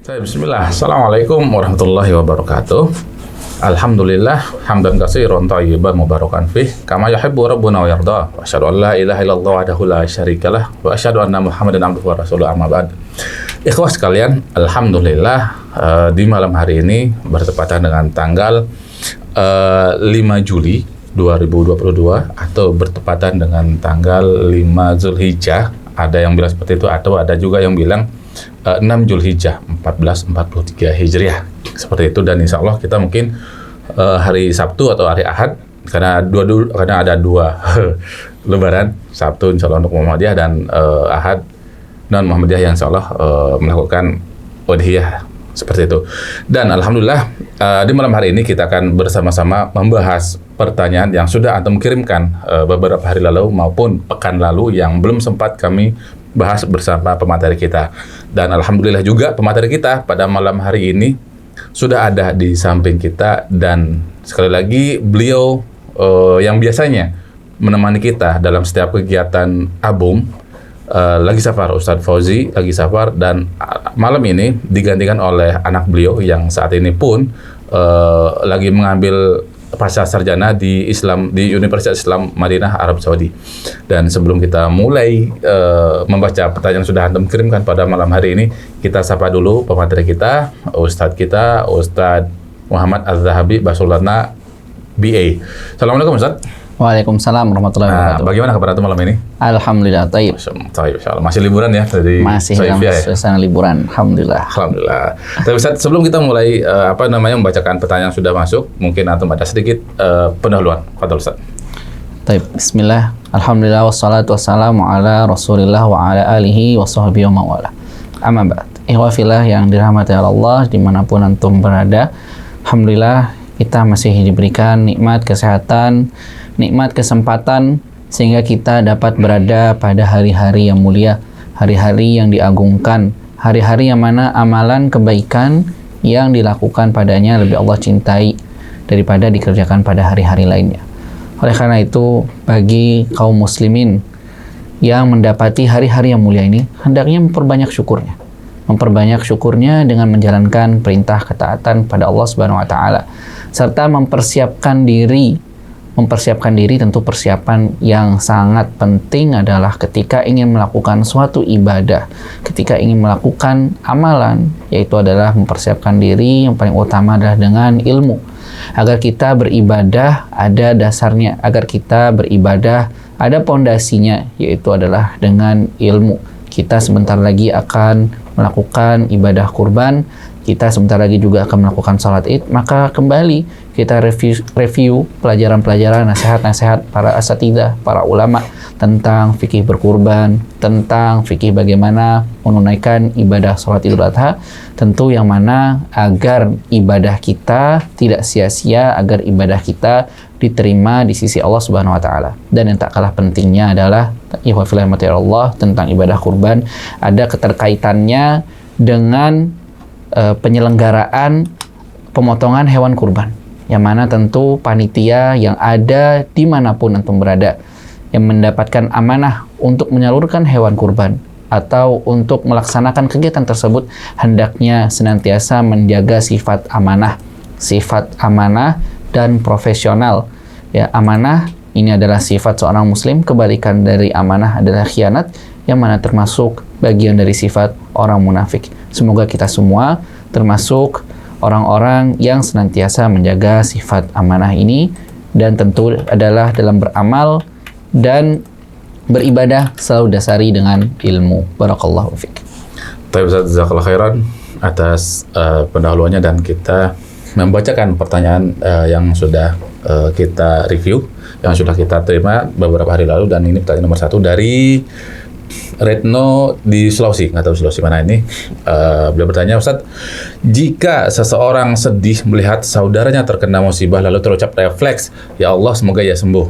Bismillah. Assalamualaikum warahmatullahi wabarakatuh. Alhamdulillah hamdan katsiran thayyiban mubarakan fih kama yuhibbu rabbuna wa yarda. Wa asyhadu an la ilaha illallah wahdahu la syarikalah wa asyhadu anna Muhammadan abduhu wa rasuluhu amma ba'd. Ikhwah sekalian, alhamdulillah di malam hari ini bertepatan dengan tanggal 5 Juli 2022 atau bertepatan dengan tanggal 5 Zulhijjah. Ada yang bilang seperti itu atau ada juga yang bilang 6 Zulhijjah 1443 Hijriah seperti itu, dan insya Allah kita mungkin hari Sabtu atau hari Ahad karena ada dua Lebaran, Sabtu insya Allah untuk Muhammadiyah dan Ahad non Muhammadiyah yang insya Allah melakukan udhiyah seperti itu. Dan alhamdulillah di malam hari ini kita akan bersama-sama membahas pertanyaan yang sudah antum kirimkan beberapa hari lalu maupun pekan lalu yang belum sempat kami bahas bersama pemateri kita. Dan alhamdulillah juga pemateri kita pada malam hari ini sudah ada di samping kita, dan sekali lagi beliau yang biasanya menemani kita dalam setiap kegiatan ABUM lagi safar, Ustadz Fauzi lagi safar, dan malam ini digantikan oleh anak beliau yang saat ini pun lagi mengambil pasca sarjana di Universitas Islam Madinah, Arab Saudi. Dan sebelum kita mulai membaca pertanyaan yang sudah antum kirimkan pada malam hari ini, kita sapa dulu pemateri kita, Ustadz Muhammad Az-Zahabi Basulana BA. Assalamualaikum Ustadz. Waalaikumsalam warahmatullahi wabarakatuh. Bagaimana kabar antum malam ini? Alhamdulillah, taib. Masih liburan ya dari Masih dalam suasana liburan, alhamdulillah. Alhamdulillah. Tapi Ustaz, sebelum kita mulai membacakan pertanyaan yang sudah masuk, mungkin antum ada sedikit pendahuluan. Fadhol Ustaz. Taib. Bismillah. Alhamdulillah wassalatu wassalamu ala Rasulillah wa ala alihi wa sahbihi wa mawala. Amma ba'd. Ikhwafillah yang dirahmati Allah dimanapun antum berada. Alhamdulillah kita masih diberikan nikmat kesehatan, nikmat kesempatan sehingga kita dapat berada pada hari-hari yang mulia, hari-hari yang diagungkan, hari-hari yang mana amalan kebaikan yang dilakukan padanya lebih Allah cintai daripada dikerjakan pada hari-hari lainnya. Oleh karena itu, bagi kaum muslimin yang mendapati hari-hari yang mulia ini, hendaknya memperbanyak syukurnya dengan menjalankan perintah ketaatan pada Allah Subhanahu wa taala, serta mempersiapkan diri tentu persiapan yang sangat penting adalah ketika ingin melakukan suatu ibadah, ketika ingin melakukan amalan, yaitu adalah mempersiapkan diri yang paling utama adalah dengan ilmu. Agar kita beribadah ada dasarnya, agar kita beribadah ada pondasinya, yaitu adalah dengan ilmu. Kita sebentar lagi akan melakukan ibadah kurban, kita sebentar lagi juga akan melakukan salat Id, maka kembali kita review pelajaran-pelajaran, nasihat-nasihat para asatidzah, para ulama tentang fikih berkurban, tentang fikih bagaimana menunaikan ibadah salat Idul Adha, tentu yang mana agar ibadah kita tidak sia-sia, agar ibadah kita diterima di sisi Allah Subhanahu wa taala. Dan yang tak kalah pentingnya adalah Allah tentang ibadah kurban, ada keterkaitannya dengan penyelenggaraan pemotongan hewan kurban, yang mana tentu panitia yang ada dimanapun antum berada yang mendapatkan amanah untuk menyalurkan hewan kurban atau untuk melaksanakan kegiatan tersebut hendaknya senantiasa menjaga sifat amanah dan profesional. Ya, amanah ini adalah sifat seorang muslim, kebalikan dari amanah adalah khianat, yang mana termasuk bagian dari sifat orang munafik. Semoga kita semua termasuk orang-orang yang senantiasa menjaga sifat amanah ini, dan tentu adalah dalam beramal dan beribadah selalu dasari dengan ilmu. Barakallahu fiik. Baik Ustaz, jazakallahu khairan atas pendahuluannya, dan kita membacakan pertanyaan yang sudah kita review, yang sudah kita terima beberapa hari lalu. Dan ini pertanyaan nomor 1 dari Retno di Sulawesi, nggak tahu Sulawesi mana ini. Beliau bertanya, Ustadz, jika seseorang sedih melihat saudaranya terkena musibah lalu terucap refleks, ya Allah semoga ia sembuh,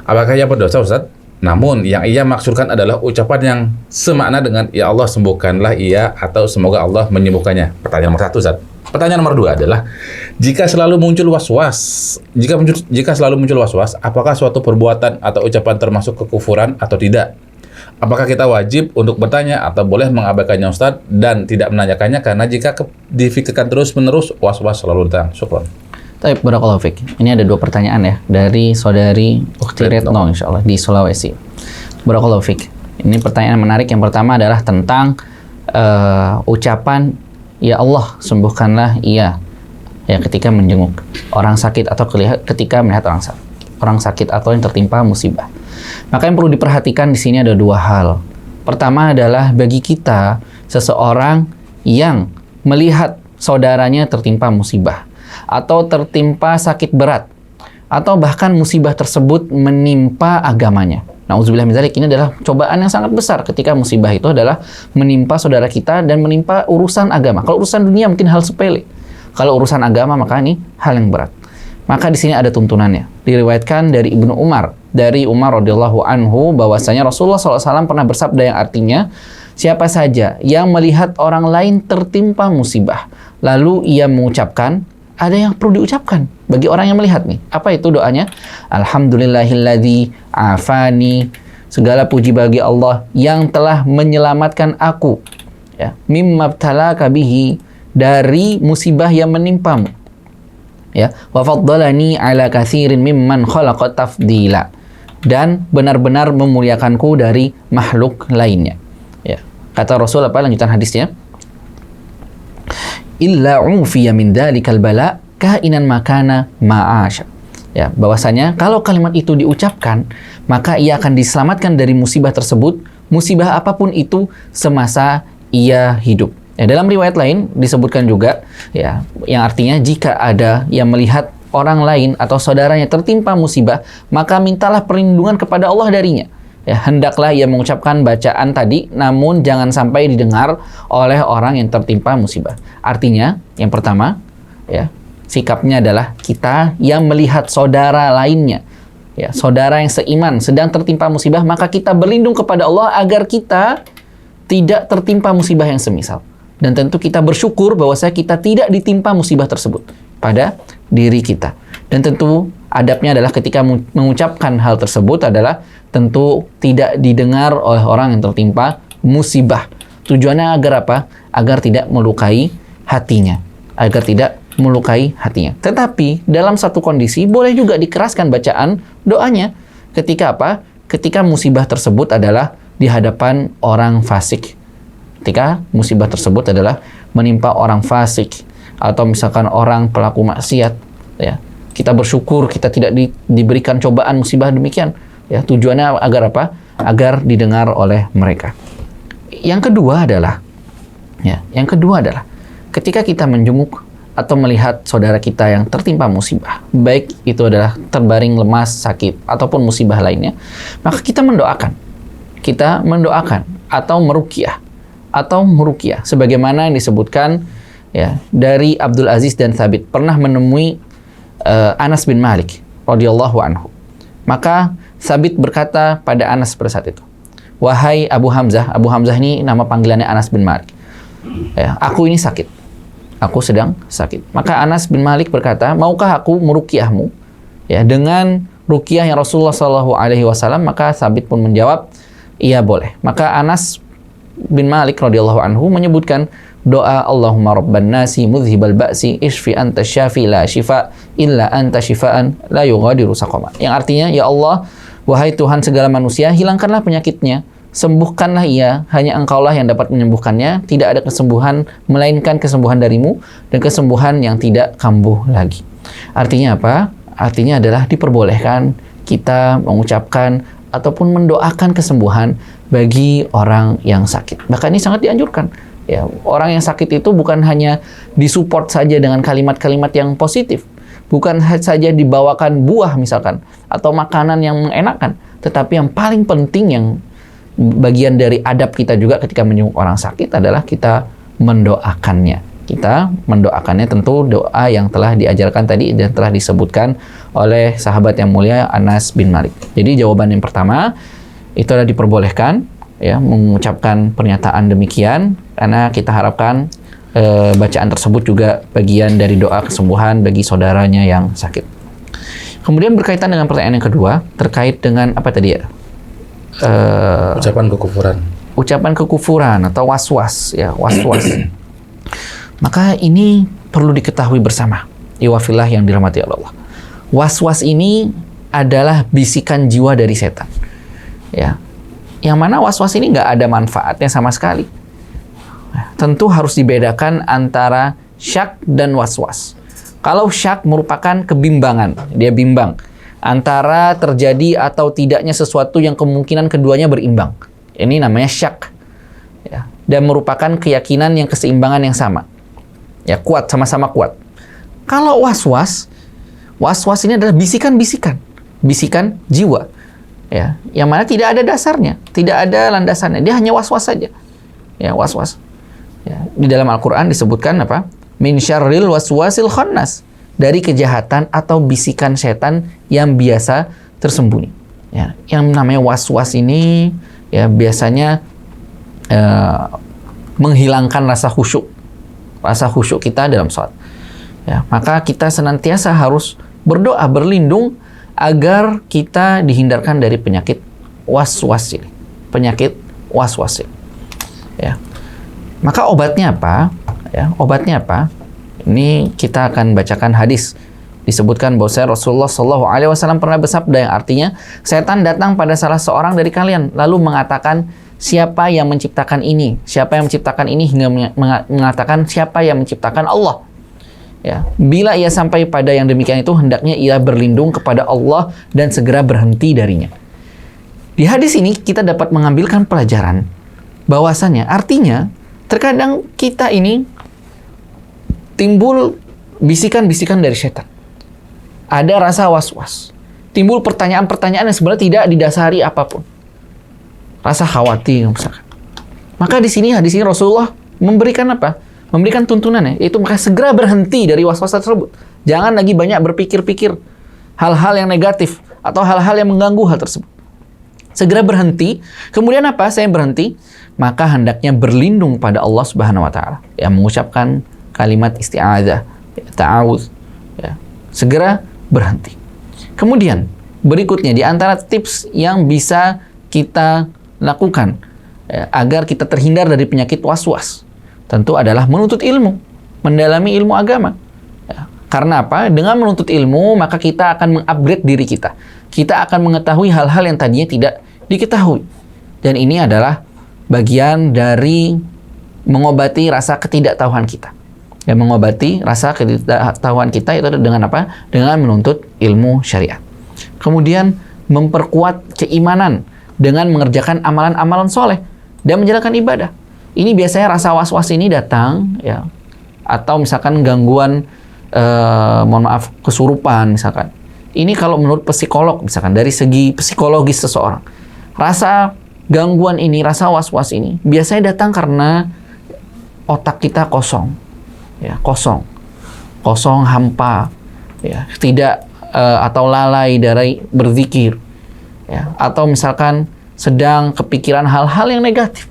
apakah ia berdosa Ustadz? Namun yang ia maksudkan adalah ucapan yang semakna dengan ya Allah sembuhkanlah ia atau semoga Allah menyembuhkannya. Pertanyaan nomor 1 Ustadz. Pertanyaan nomor 2 adalah, jika selalu muncul was-was, apakah suatu perbuatan atau ucapan termasuk kekufuran atau tidak? Apakah kita wajib untuk bertanya atau boleh mengabaikannya Ustaz dan tidak menanyakannya karena jika difikirkan terus-menerus was-was selalu datang. Syukron. Baik, barakallahu fiik. Ini ada 2 pertanyaan ya dari saudari Ukhti Retno insyaallah di Sulawesi. Barakallahu fiik. Ini pertanyaan menarik. Yang pertama adalah tentang ucapan ya Allah sembuhkanlah ia ya ketika menjenguk orang sakit atau ketika melihat orang sakit atau yang tertimpa musibah. Maka yang perlu diperhatikan di sini ada 2 hal. Pertama adalah bagi kita seseorang yang melihat saudaranya tertimpa musibah atau tertimpa sakit berat atau bahkan musibah tersebut menimpa agamanya. Nauzubillah min dzalik, ini adalah cobaan yang sangat besar ketika musibah itu adalah menimpa saudara kita dan menimpa urusan agama. Kalau urusan dunia mungkin hal sepele. Kalau urusan agama maka ini hal yang berat. Maka di sini ada tuntunannya. Diriwayatkan dari Ibnu Umar, dari Umar radhiyallahu anhu bahwasanya Rasulullah SAW pernah bersabda yang artinya, siapa saja yang melihat orang lain tertimpa musibah, lalu ia mengucapkan, ada yang perlu diucapkan bagi orang yang melihat nih. Apa itu doanya? Alhamdulillahilladzi afani. Segala puji bagi Allah yang telah menyelamatkan aku. Ya, mimma btalaka bihi, dari musibah yang menimpamu. Ya, wa faddalani ala katsirin mimman khalaqa tafdila, dan benar-benar memuliakanku dari makhluk lainnya. Ya, kata Rasul apa lanjutan hadisnya? Illa ufiya min dzalikal bala kainan makana ma'asha. Ya, bahwasanya kalau kalimat itu diucapkan, maka ia akan diselamatkan dari musibah tersebut, musibah apapun itu semasa ia hidup. Ya, dalam riwayat lain disebutkan juga ya, yang artinya jika ada yang melihat orang lain atau saudaranya tertimpa musibah, maka mintalah perlindungan kepada Allah darinya. Ya, hendaklah ia mengucapkan bacaan tadi, namun jangan sampai didengar oleh orang yang tertimpa musibah. Artinya, yang pertama, ya, sikapnya adalah kita yang melihat saudara lainnya, ya, saudara yang seiman sedang tertimpa musibah, maka kita berlindung kepada Allah agar kita tidak tertimpa musibah yang semisal. Dan tentu kita bersyukur bahwa kita tidak ditimpa musibah tersebut pada diri kita. Dan tentu adabnya adalah ketika mengucapkan hal tersebut adalah tentu tidak didengar oleh orang yang tertimpa musibah. Tujuannya agar apa? Agar tidak melukai hatinya. Agar tidak melukai hatinya. Tetapi dalam satu kondisi boleh juga dikeraskan bacaan doanya. Ketika apa? Ketika musibah tersebut adalah di hadapan orang fasik. Ketika musibah tersebut adalah menimpa orang fasik atau misalkan orang pelaku maksiat, ya, kita bersyukur kita tidak diberikan cobaan musibah demikian. Ya, tujuannya agar apa? Agar didengar oleh mereka. Yang kedua adalah ketika kita menjenguk atau melihat saudara kita yang tertimpa musibah, baik itu adalah terbaring lemas, sakit ataupun musibah lainnya, maka kita mendoakan atau meruqyah sebagaimana yang disebutkan ya dari Abdul Aziz dan Thabit pernah menemui Anas bin Malik radhiyallahu anhu. Maka Thabit berkata pada Anas pada saat itu, "Wahai Abu Hamzah," Abu Hamzah ini nama panggilannya Anas bin Malik. Ya, aku ini sakit. Aku sedang sakit. Maka Anas bin Malik berkata, "Maukah aku meruqyahmu?" Ya, dengan ruqyah yang Rasulullah SAW, maka Thabit pun menjawab, "Iya boleh." Maka Anas bin Malik radhiyallahu anhu menyebutkan doa Allahumma rabban nasi mudhibal ba'si ishfi anta syafi la shifa illa anta shifaan la yughadiru saqama. Yang artinya, ya Allah, wahai Tuhan segala manusia, hilangkanlah penyakitnya, sembuhkanlah ia, hanya Engkaulah yang dapat menyembuhkannya, tidak ada kesembuhan melainkan kesembuhan darimu dan kesembuhan yang tidak kambuh lagi. Artinya apa? Artinya adalah diperbolehkan kita mengucapkan ataupun mendoakan kesembuhan bagi orang yang sakit. Bahkan ini sangat dianjurkan. Ya, orang yang sakit itu bukan hanya disupport saja dengan kalimat-kalimat yang positif, bukan saja dibawakan buah misalkan atau makanan yang mengenakan, tetapi yang paling penting yang bagian dari adab kita juga ketika menjenguk orang sakit adalah kita mendoakannya. Kita mendoakannya tentu doa yang telah diajarkan tadi dan telah disebutkan oleh sahabat yang mulia Anas bin Malik. Jadi jawaban yang pertama itu adalah diperbolehkan ya mengucapkan pernyataan demikian karena kita harapkan bacaan tersebut juga bagian dari doa kesembuhan bagi saudaranya yang sakit. Kemudian berkaitan dengan pertanyaan yang kedua terkait dengan apa tadi ya? Ucapan kekufuran. Ucapan kekufuran atau waswas, ya waswas. Maka ini perlu diketahui bersama, iwafillah yang dirahmati Allah. Waswas ini adalah bisikan jiwa dari setan, ya. Yang mana waswas ini nggak ada manfaatnya sama sekali. Tentu harus dibedakan antara syak dan waswas. Kalau syak merupakan kebimbangan, dia bimbang antara terjadi atau tidaknya sesuatu yang kemungkinan keduanya berimbang. Ini namanya syak, ya. Dan merupakan keyakinan yang keseimbangan yang sama, ya, kuat, sama-sama kuat. Kalau waswas, waswas ini adalah bisikan-bisikan, bisikan jiwa, ya, yang mana tidak ada dasarnya, tidak ada landasannya, dia hanya waswas saja, ya, waswas. Ya, di dalam Al-Quran disebutkan apa? Min syarril waswasil khannas, dari kejahatan atau bisikan setan yang biasa tersembunyi. Ya, yang namanya waswas ini ya biasanya menghilangkan rasa khusyuk kita dalam sholat. Ya, maka kita senantiasa harus berdoa berlindung agar kita dihindarkan dari penyakit waswas ini. Penyakit waswas ini. Ya. Maka obatnya apa? Ya, obatnya apa? Ini kita akan bacakan hadis. Disebutkan bahwa Rasulullah SAW pernah bersabda yang artinya, setan datang pada salah seorang dari kalian lalu mengatakan, siapa yang menciptakan ini? Siapa yang menciptakan ini? Hingga mengatakan, siapa yang menciptakan Allah? Ya, bila ia sampai pada yang demikian itu, hendaknya ia berlindung kepada Allah dan segera berhenti darinya. Di hadis ini kita dapat mengambilkan pelajaran bahwasanya artinya terkadang kita ini timbul bisikan-bisikan dari setan. Ada rasa was-was. Timbul pertanyaan-pertanyaan yang sebenarnya tidak didasari apapun. Rasa khawatir misalkan. Maka di sini hadis ini Rasulullah memberikan apa? Memberikan tuntunannya, yaitu maka segera berhenti dari was-was tersebut. Jangan lagi banyak berpikir-pikir hal-hal yang negatif atau hal-hal yang mengganggu hal tersebut. Segera berhenti. Kemudian apa? Saya berhenti, maka hendaknya berlindung pada Allah Subhanahu wa taala. Ya, mengucapkan kalimat isti'adzah, ta'awudz, ya. Segera berhenti. Kemudian berikutnya di antara tips yang bisa kita lakukan ya, agar kita terhindar dari penyakit was-was, tentu adalah menuntut ilmu, mendalami ilmu agama. Ya. Karena apa? Dengan menuntut ilmu, maka kita akan mengupgrade diri kita. Kita akan mengetahui hal-hal yang tadinya tidak diketahui. Dan ini adalah bagian dari mengobati rasa ketidaktahuan kita. Dan mengobati rasa ketidaktahuan kita itu dengan apa? Dengan menuntut ilmu syariat. Kemudian memperkuat keimanan dengan mengerjakan amalan-amalan soleh dan menjalankan ibadah. Ini biasanya rasa was-was ini datang, ya, atau misalkan gangguan, mohon maaf, kesurupan misalkan. Ini kalau menurut psikolog, misalkan dari segi psikologis seseorang, rasa gangguan ini, rasa was-was ini biasanya datang karena otak kita kosong, ya, kosong, hampa, ya, tidak atau lalai dari berzikir, ya, atau misalkan sedang kepikiran hal-hal yang negatif.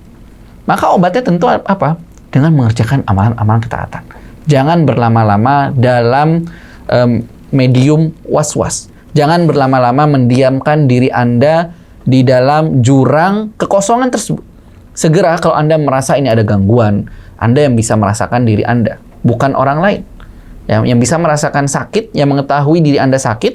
Maka obatnya tentu apa? Dengan mengerjakan amalan-amalan ketaatan. Jangan berlama-lama dalam medium was-was. Jangan berlama-lama mendiamkan diri Anda di dalam jurang kekosongan tersebut. Segera kalau Anda merasa ini ada gangguan, Anda yang bisa merasakan diri Anda, bukan orang lain. Yang bisa merasakan sakit, yang mengetahui diri Anda sakit,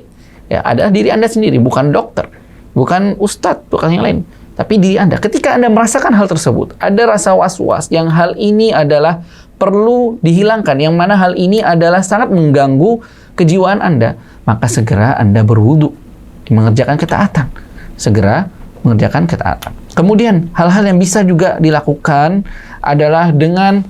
ya, adalah diri Anda sendiri, bukan dokter, bukan ustadz, bukan yang lain. Tapi diri Anda, ketika Anda merasakan hal tersebut, ada rasa was-was, yang hal ini adalah perlu dihilangkan, yang mana hal ini adalah sangat mengganggu kejiwaan Anda, maka segera Anda berwudu, mengerjakan ketaatan. Segera mengerjakan ketaatan. Kemudian, hal-hal yang bisa juga dilakukan adalah dengan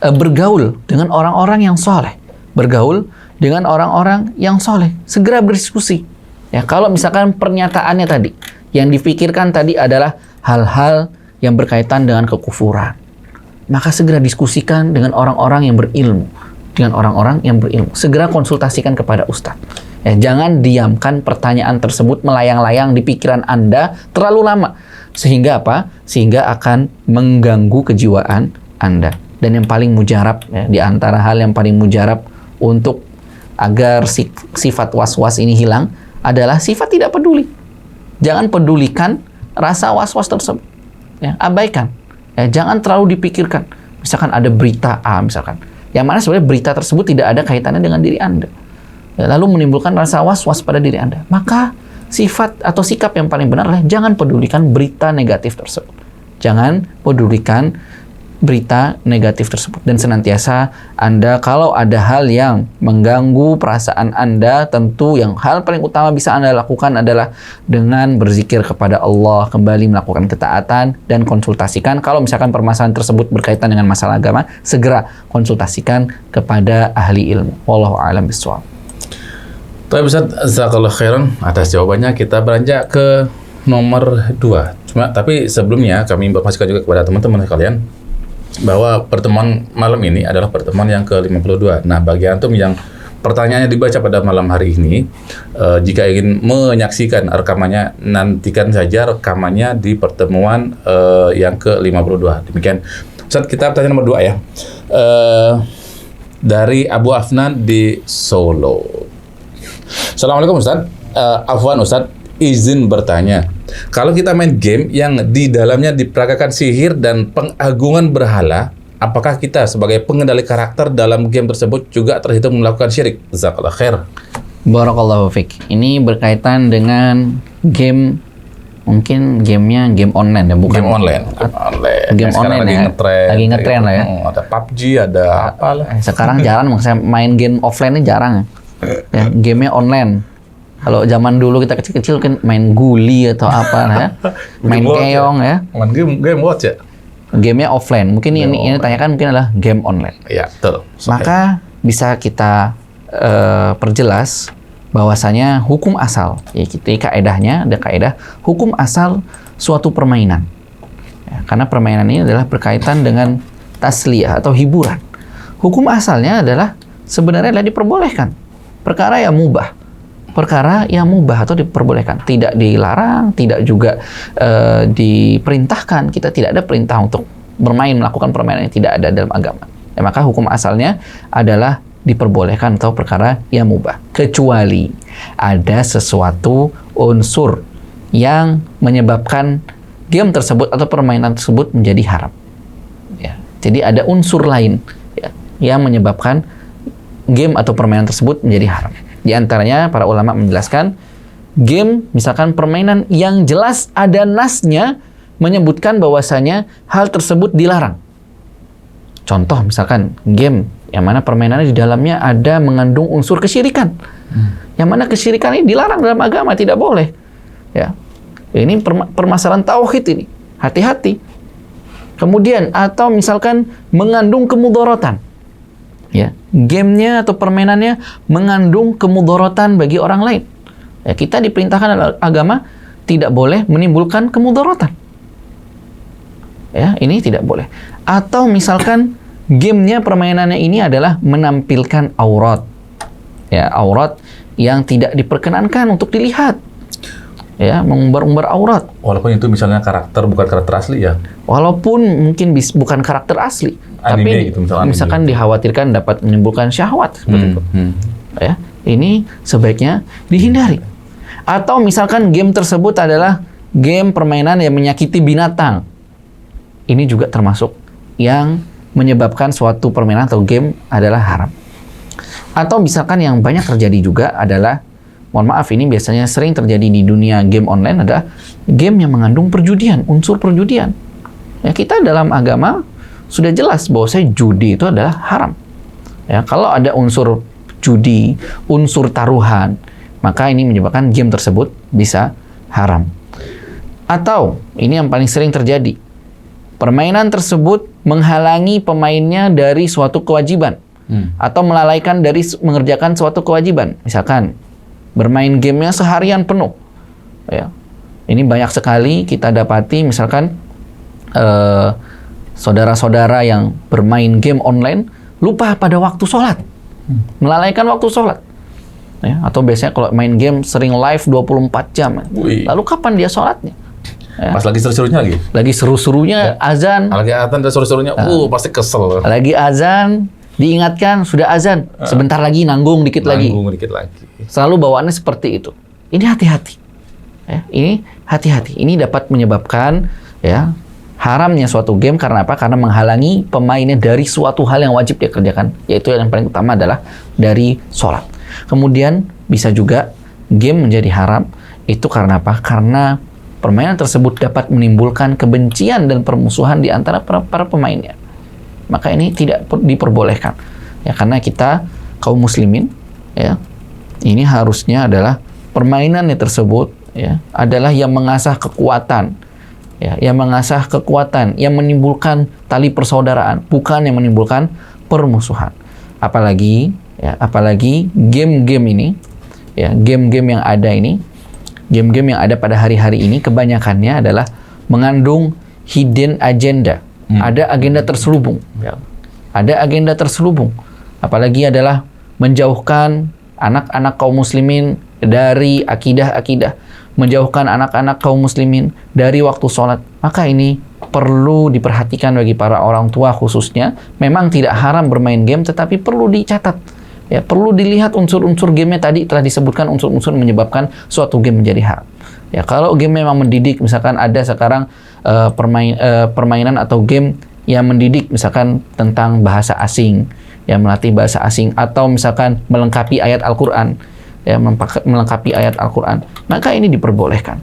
bergaul dengan orang-orang yang soleh. Bergaul dengan orang-orang yang soleh. Segera berdiskusi. Ya, kalau misalkan pernyataannya tadi, yang dipikirkan tadi adalah hal-hal yang berkaitan dengan kekufuran, maka segera diskusikan dengan orang-orang yang berilmu. Dengan orang-orang yang berilmu. Segera konsultasikan kepada ustadz. Ya, jangan diamkan pertanyaan tersebut melayang-layang di pikiran Anda terlalu lama. Sehingga apa? Sehingga akan mengganggu kejiwaan Anda. Dan yang paling mujarab, ya, di antara hal yang paling mujarab untuk agar sifat was-was ini hilang adalah sifat tidak peduli. Jangan pedulikan rasa was-was tersebut. Ya, abaikan. Ya, jangan terlalu dipikirkan. Misalkan ada berita A misalkan, yang mana sebenarnya berita tersebut tidak ada kaitannya dengan diri Anda. Ya, lalu menimbulkan rasa was-was pada diri Anda. Maka sifat atau sikap yang paling benar adalah jangan pedulikan berita negatif tersebut. Jangan pedulikan berita negatif tersebut. Dan senantiasa Anda kalau ada hal yang mengganggu perasaan Anda, tentu yang hal paling utama bisa Anda lakukan adalah dengan berzikir kepada Allah, kembali melakukan ketaatan, dan konsultasikan. Kalau misalkan permasalahan tersebut berkaitan dengan masalah agama, segera konsultasikan kepada ahli ilmu. Wallahu a'lam bishawab. Tapi Ustaz, jazakallahu khairan atas jawabannya. Kita beranjak ke nomor 2. Tapi sebelumnya kami informasikan juga kepada teman-teman sekalian bahwa pertemuan malam ini adalah pertemuan yang ke-52. Nah, bagi antum yang pertanyaannya dibaca pada malam hari ini, jika ingin menyaksikan rekamannya, nantikan saja rekamannya di pertemuan yang ke-52. Demikian. Ustaz, kita pertanyaan nomor 2 ya. Dari Abu Afnan di Solo. Assalamualaikum Ustaz. Afwan Ustaz, izin bertanya. Kalau kita main game yang di dalamnya diperagakan sihir dan pengagungan berhala, apakah kita sebagai pengendali karakter dalam game tersebut juga terhitung melakukan syirik? Jazakallahu khair. Barakallahu fiik. Ini berkaitan dengan game, mungkin gamenya game online ya, bukan Game online. Game online lagi ya. ngetren. Lagi ngetren lah ya. Ada PUBG, ada apalah. Sekarang jarang, maksudnya main game offline-nya jarang. Ya, gamenya online. Kalau zaman dulu kita kecil-kecil kan main guli atau apa ya, main keong ya. Main game watch ya. Gamenya offline. Mungkin ini tanyakan mungkin adalah game online. Iya, betul. Maka bisa kita perjelas bahwasanya hukum asal, ya kaedahnya ada kaedah hukum asal suatu permainan. Ya, karena permainan ini adalah berkaitan dengan tasliyah atau hiburan. Hukum asalnya adalah sebenarnya adalah diperbolehkan. Perkara yang mubah. Perkara yang mubah atau diperbolehkan, tidak dilarang, tidak juga diperintahkan. Kita tidak ada perintah untuk bermain, melakukan permainan yang tidak ada dalam agama. Ya, maka hukum asalnya adalah diperbolehkan atau perkara yang mubah, kecuali ada sesuatu unsur yang menyebabkan game tersebut atau permainan tersebut menjadi haram. Ya, jadi ada unsur lain ya, yang menyebabkan game atau permainan tersebut menjadi haram. Di antaranya para ulama menjelaskan game, misalkan permainan yang jelas ada nasnya menyebutkan bahwasanya hal tersebut dilarang. Contoh misalkan game yang mana permainannya di dalamnya ada mengandung unsur kesyirikan. Yang mana kesyirikan ini dilarang dalam agama, tidak boleh. Ya. Ini permasalahan tauhid ini. Hati-hati. Kemudian atau misalkan mengandung kemudaratan. Ya, gamenya atau permainannya mengandung kemudaratan bagi orang lain. Ya, kita diperintahkan oleh agama tidak boleh menimbulkan kemudaratan. Ya, ini tidak boleh. Atau misalkan gamenya, permainannya ini adalah menampilkan aurat. Ya, aurat yang tidak diperkenankan untuk dilihat. Ya, mengumbar-umbar aurat. Walaupun itu misalnya karakter, bukan karakter asli ya. Walaupun mungkin bukan karakter asli, Anime tapi gitu, misalkan dikhawatirkan dapat menimbulkan syahwat seperti itu. Ya, ini sebaiknya dihindari. Atau misalkan game tersebut adalah game permainan yang menyakiti binatang. Ini juga termasuk yang menyebabkan suatu permainan atau game adalah haram. Atau misalkan yang banyak terjadi juga adalah, mohon maaf, ini biasanya sering terjadi di dunia game online, ada game yang mengandung perjudian, unsur perjudian. Ya, kita dalam agama sudah jelas bahwa judi itu adalah haram. Ya, kalau ada unsur judi, unsur taruhan, maka ini menyebabkan game tersebut bisa haram. Atau ini yang paling sering terjadi, permainan tersebut menghalangi pemainnya dari suatu kewajiban atau melalaikan dari mengerjakan suatu kewajiban. Misalkan bermain gamenya seharian penuh. Ya. Ini banyak sekali kita dapati, misalkan saudara-saudara yang bermain game online lupa pada waktu sholat, melalaikan waktu sholat. Ya. Atau biasanya kalau main game sering live 24 jam. Lalu kapan dia sholatnya? Ya. Pas lagi seru-serunya lagi. Lagi seru-serunya azan. Lagi azan dan seru-serunya, pasti kesel. Lagi azan, diingatkan sudah azan, sebentar lagi nanggung dikit lagi. Nanggung dikit lagi. Selalu bawaannya seperti itu. Ini hati-hati. Ya, ini hati-hati. Ini dapat menyebabkan ya haramnya suatu game karena apa? Karena menghalangi pemainnya dari suatu hal yang wajib dia kerjakan, yaitu yang paling utama adalah dari sholat. Kemudian bisa juga game menjadi haram itu karena apa? Karena permainan tersebut dapat menimbulkan kebencian dan permusuhan di antara para pemainnya. Maka ini tidak diperbolehkan. Ya, karena kita kaum muslimin ya, ini harusnya adalah permainan tersebut ya adalah yang mengasah kekuatan. Ya, yang mengasah kekuatan, yang menimbulkan tali persaudaraan, bukan yang menimbulkan permusuhan. Apalagi game-game ini, ya, game-game yang ada ini, game-game yang ada pada hari-hari ini kebanyakannya adalah mengandung hidden agenda. Ada agenda terselubung. Ya. Ada agenda terselubung. Apalagi adalah menjauhkan anak-anak kaum muslimin dari akidah-akidah, menjauhkan anak-anak kaum muslimin dari waktu sholat. Maka ini perlu diperhatikan bagi para orang tua khususnya. Memang tidak haram bermain game, tetapi perlu dicatat. Ya, perlu dilihat unsur-unsur gamenya tadi telah disebutkan unsur-unsur menyebabkan suatu game menjadi haram. Ya, kalau game memang mendidik, misalkan ada sekarang permainan atau game yang mendidik, misalkan tentang bahasa asing, yang melatih bahasa asing, atau misalkan melengkapi ayat Al-Quran, ya, melengkapi ayat Al-Quran, maka ini diperbolehkan.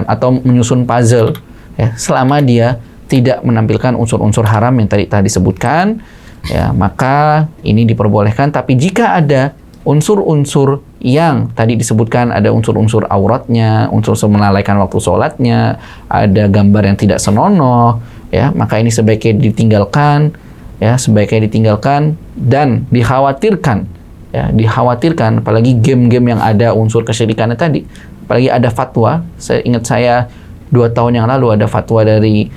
Atau menyusun puzzle, ya, selama dia tidak menampilkan unsur-unsur haram yang tadi telah disebutkan, ya, maka ini diperbolehkan. Tapi jika ada unsur-unsur yang tadi disebutkan, ada unsur-unsur auratnya, unsur-unsur melalaikan waktu sholatnya, ada gambar yang tidak senonoh, ya, maka ini sebaiknya ditinggalkan, dan dikhawatirkan, apalagi game-game yang ada unsur kesyirikannya tadi, apalagi ada fatwa. Saya 2 tahun yang lalu ada fatwa dari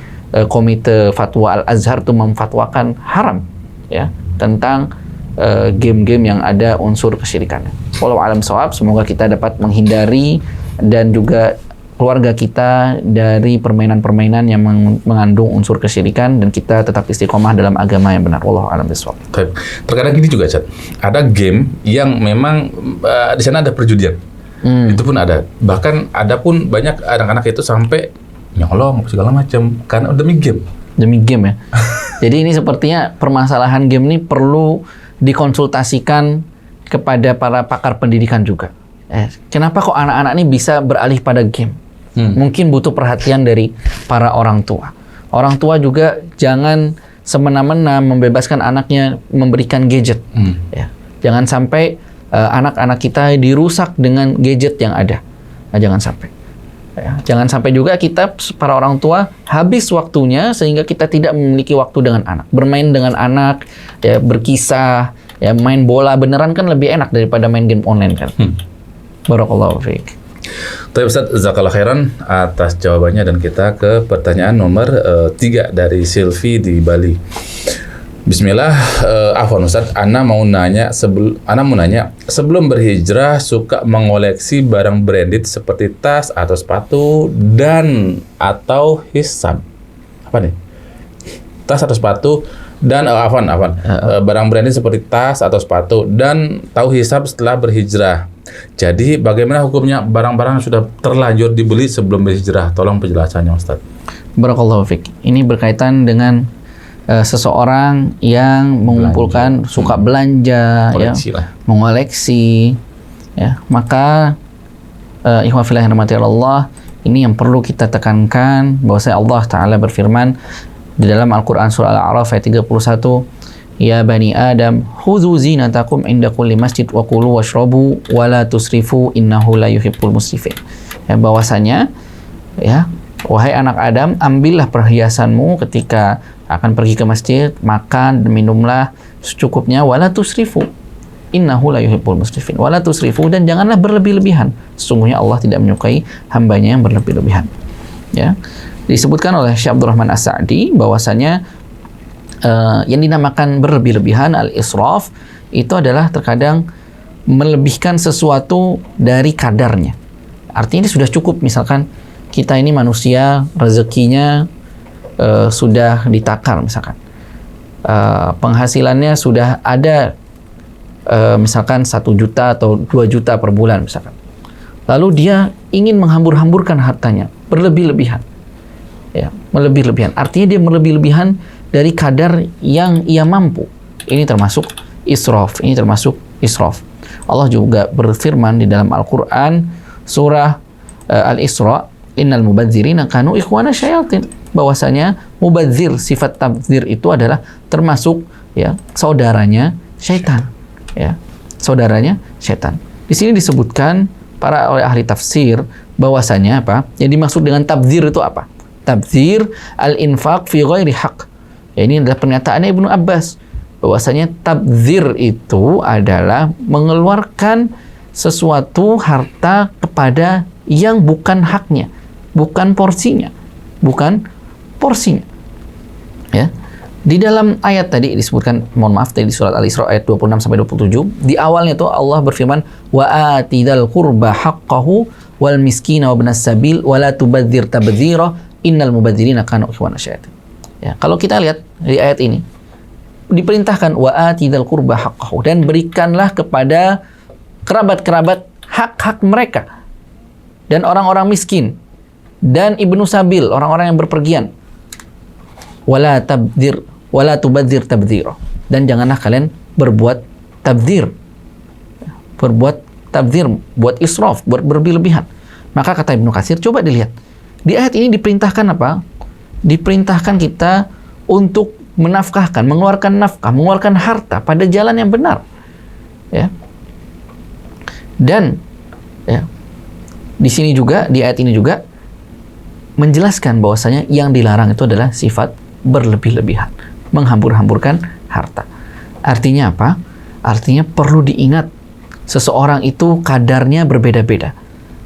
Komite Fatwa Al-Azhar itu memfatwakan haram, ya, tentang game-game yang ada unsur kesyirikannya. Wallahu a'lam shawab. Semoga kita dapat menghindari dan juga keluarga kita dari permainan-permainan yang mengandung unsur kesyirikan, dan kita tetap istiqomah dalam agama yang benar. Wallahu a'lam bishawab. Terkadang gini juga, Chat. Ada game yang memang di sana ada perjudian. Itu pun ada. Bahkan ada pun banyak anak-anak itu sampai nyolong segala macam karena demi game. Demi game, ya. Jadi ini sepertinya permasalahan game ini perlu dikonsultasikan kepada para pakar pendidikan juga. Kenapa kok anak-anak ini bisa beralih pada game? Mungkin butuh perhatian dari para orang tua. Orang tua juga jangan semena-mena membebaskan anaknya memberikan gadget. Ya. Jangan sampai anak-anak kita dirusak dengan gadget yang ada. Nah, jangan sampai. Ya. Jangan sampai juga kita para orang tua habis waktunya sehingga kita tidak memiliki waktu dengan anak. Bermain dengan anak, ya, berkisah, ya, main bola beneran kan lebih enak daripada main game online kan. Barakallahu fiik. Tapi Ustaz, jazakallahu khairan atas jawabannya, dan kita ke pertanyaan nomor 3 dari Silvi di Bali. Bismillah, afwan Ustaz, Ana mau nanya, sebelum berhijrah suka mengoleksi barang branded seperti tas atau sepatu dan atau hisab. Apa nih? Tas atau sepatu dan barang branded seperti tas atau sepatu dan tahu hisab setelah berhijrah. Jadi bagaimana hukumnya barang-barang yang sudah terlanjur dibeli sebelum berhijrah? Tolong penjelasannya, Ustaz. Barakallahu fiik. Ini berkaitan dengan seseorang yang mengumpulkan, suka belanja, koleksi, ya, mengoleksi, ya. Maka ikhwan fillah yang dirahmati Allah, ini yang perlu kita tekankan, bahwasanya Allah Ta'ala berfirman di dalam Al-Quran surah Al-A'raf ayat 31, Ya bani Adam, khudzu zinatakum inda kulli masjid wa kulu washrabu wa la tusrifu innahu la yuhibbul musrifin. Ya, bahwasanya, ya, wahai anak Adam, ambillah perhiasanmu ketika akan pergi ke masjid, makan dan minumlah secukupnya, wala tusrifu innahu la yuhibbul musrifin. Wala tusrifu, dan janganlah berlebih-lebihan. Sesungguhnya Allah tidak menyukai hambanya yang berlebih-lebihan. Ya. Disebutkan oleh Syekh Abdurrahman As-Sa'di bahwasanya yang dinamakan berlebih-lebihan, al-israf, itu adalah terkadang melebihkan sesuatu dari kadarnya. Artinya ini sudah cukup, misalkan kita ini manusia rezekinya sudah ditakar, misalkan penghasilannya sudah ada misalkan 1 juta atau 2 juta per bulan misalkan, lalu dia ingin menghambur-hamburkan hartanya, berlebih-lebihan. Ya, melebih-lebihan. Artinya dia melebih-lebihan dari kadar yang ia mampu. Ini termasuk israf. Ini termasuk israf. Allah juga berfirman di dalam Al-Quran surah Al-Isra, innal mubadzirina kanu ikhwana syayatin. Bahwasanya mubadzir, sifat tabdzir itu adalah termasuk ya saudaranya syaitan. Ya, saudaranya syaitan. Di sini disebutkan oleh ahli tafsir bahwasanya apa? Yang dimaksud dengan tabdzir itu apa? Tabdzir al-infaq fi ghairi haq. Ya, ini adalah pernyataannya Ibnu Abbas. Bahwasanya tabdzir itu adalah mengeluarkan sesuatu harta kepada yang bukan haknya, bukan porsinya, Ya. Di dalam ayat tadi disebutkan, mohon maaf, tadi di surat Al-Isra ayat 26 sampai 27, di awalnya tuh Allah berfirman, wa atidal qurba haqqahu wal miskina wa ibnas sabil wa la tubadzir tabdzira innal mubadzirina kanu ikhwana syayatin. Ya, kalau kita lihat di ayat ini diperintahkan wa atidal qurba haqqahu, dan berikanlah kepada kerabat-kerabat hak-hak mereka, dan orang-orang miskin dan ibnu sabil, orang-orang yang berpergian. Wala tubadzir tabdzira, dan janganlah kalian berbuat tabdzir, buat israf, buat berlebihan. Maka kata Ibnu Katsir, coba dilihat di ayat ini diperintahkan apa? Diperintahkan kita untuk menafkahkan, mengeluarkan nafkah, mengeluarkan harta pada jalan yang benar, ya. Dan ya, di sini juga, di ayat ini juga menjelaskan bahwasanya yang dilarang itu adalah sifat berlebih-lebihan, menghambur-hamburkan harta. Artinya apa? Artinya perlu diingat, seseorang itu kadarnya berbeda-beda.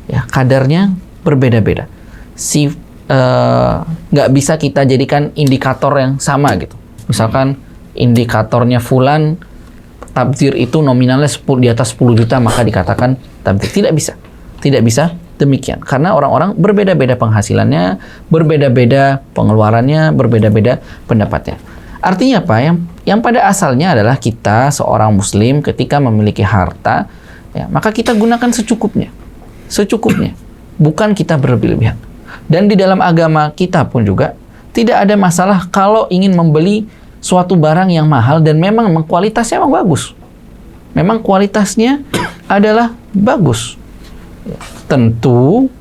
Ya, kadarnya berbeda-beda. Nggak bisa kita jadikan indikator yang sama gitu. Misalkan indikatornya fulan tabdzir itu nominalnya di atas 10 juta, maka dikatakan tabdzir. Tidak bisa. Tidak bisa demikian. Karena orang-orang berbeda-beda penghasilannya, berbeda-beda pengeluarannya, berbeda-beda pendapatnya. Artinya apa? Yang pada asalnya adalah kita seorang muslim ketika memiliki harta, ya, maka kita gunakan secukupnya. Secukupnya. Bukan kita berlebih-lebihan. Dan di dalam agama kita pun juga tidak ada masalah kalau ingin membeli suatu barang yang mahal dan memang kualitasnya memang bagus. Memang kualitasnya adalah bagus. Tentu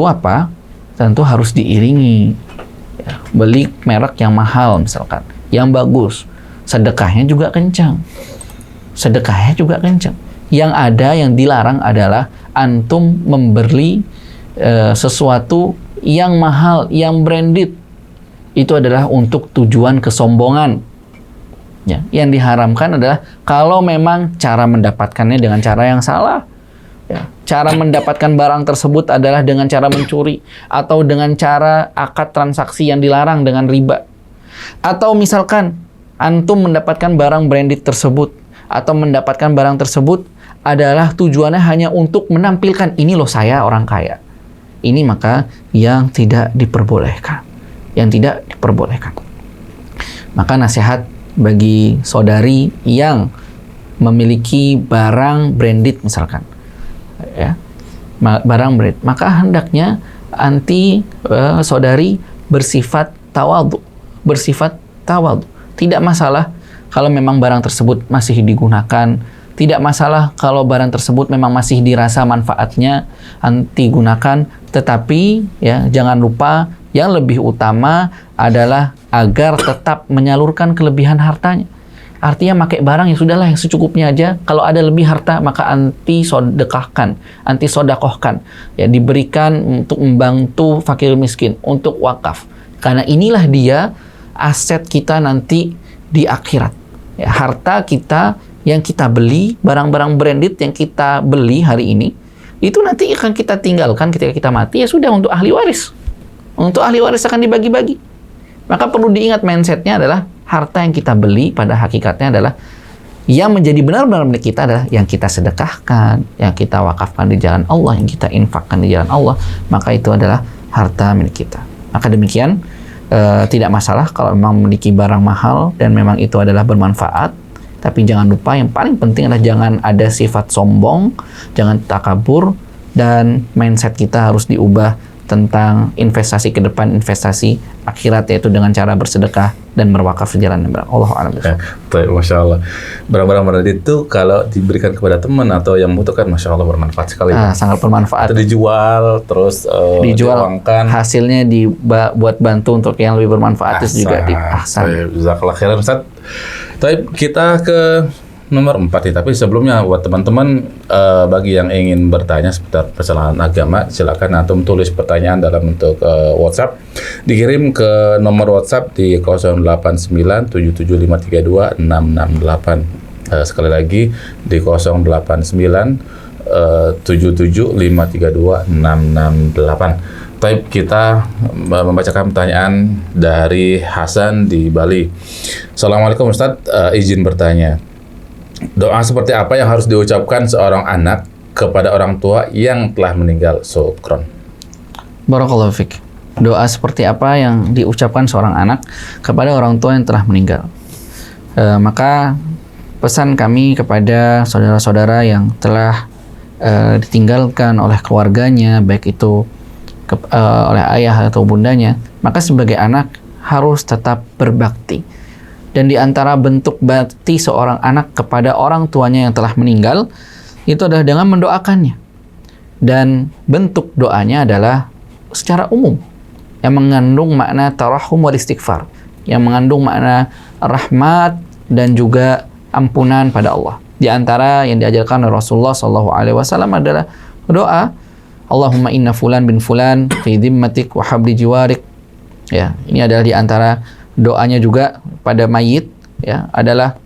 apa? Tentu harus diiringi. Ya, beli merek yang mahal misalkan, yang bagus. Sedekahnya juga kencang. Yang ada, yang dilarang adalah antum membeli sesuatu yang mahal, yang branded. Itu adalah untuk tujuan kesombongan. Ya, yang diharamkan adalah kalau memang cara mendapatkannya dengan cara yang salah. Ya, cara mendapatkan barang tersebut adalah dengan cara mencuri, atau dengan cara akad transaksi yang dilarang dengan riba. Atau misalkan antum mendapatkan barang branded tersebut, atau mendapatkan barang tersebut adalah tujuannya hanya untuk menampilkan, ini loh saya orang kaya. Ini maka yang tidak diperbolehkan. Maka nasihat bagi saudari yang memiliki barang branded misalkan, ya, barang brand, maka hendaknya saudari bersifat tawadhu. Tidak masalah kalau memang barang tersebut masih digunakan, tidak masalah kalau barang tersebut memang masih dirasa manfaatnya, gunakan, tetapi ya jangan lupa yang lebih utama adalah agar tetap menyalurkan kelebihan hartanya. Artinya pakai barang yang sudahlah, yang secukupnya aja. Kalau ada lebih harta maka anti sodakohkan, ya, diberikan untuk membantu fakir miskin, untuk wakaf. Karena inilah dia aset kita nanti di akhirat. Ya, harta kita yang kita beli, barang-barang branded yang kita beli hari ini, itu nanti akan kita tinggalkan ketika kita mati, ya sudah, untuk ahli waris. Untuk ahli waris akan dibagi-bagi. Maka perlu diingat, mindsetnya adalah harta yang kita beli pada hakikatnya adalah yang menjadi benar-benar milik kita adalah yang kita sedekahkan, yang kita wakafkan di jalan Allah, yang kita infakkan di jalan Allah, maka itu adalah harta milik kita. Maka demikian, tidak masalah kalau memang memiliki barang mahal dan memang itu adalah bermanfaat, tapi jangan lupa yang paling penting adalah jangan ada sifat sombong, jangan takabur, dan mindset kita harus diubah tentang investasi ke depan, investasi akhirat, yaitu dengan cara bersedekah dan berwakaf di jalan Allah. Baik, Masya Allah. Barang-barang berharga itu kalau diberikan kepada teman atau yang membutuhkan, Masya Allah bermanfaat sekali. Sangat bermanfaat. Itu dijual, terus dijual, diuangkan, hasilnya buat bantu untuk yang lebih bermanfaat itu juga diahsan. Jazakallah khairan, Ustaz. Tapi kita ke nomor 4 nih, tapi sebelumnya buat teman-teman bagi yang ingin bertanya seputar permasalahan agama, silakan antum tulis pertanyaan dalam bentuk WhatsApp, dikirim ke nomor WhatsApp di 089775326668. Sekali lagi di 089775326668. Tapi kita membacakan pertanyaan dari Hasan di Bali. Assalamualaikum Ustaz, izin bertanya. Doa seperti apa yang harus diucapkan seorang anak kepada orang tua yang telah meninggal? Syukron. Barakallahu fiik. Doa seperti apa yang diucapkan seorang anak kepada orang tua yang telah meninggal? Maka pesan kami kepada saudara-saudara yang telah ditinggalkan oleh keluarganya, baik itu oleh ayah atau bundanya, maka sebagai anak harus tetap berbakti. Dan di antara bentuk bakti seorang anak kepada orang tuanya yang telah meninggal itu adalah dengan mendoakannya. Dan bentuk doanya adalah secara umum yang mengandung makna tarahum wal istighfar, yang mengandung makna rahmat dan juga ampunan pada Allah. Di antara yang diajarkan oleh Rasulullah SAW adalah doa Allahumma inna fulan bin fulan fi dhimmatik wa habli jiwarik. Ya, ini adalah di antara doanya juga pada mayit, ya, adalah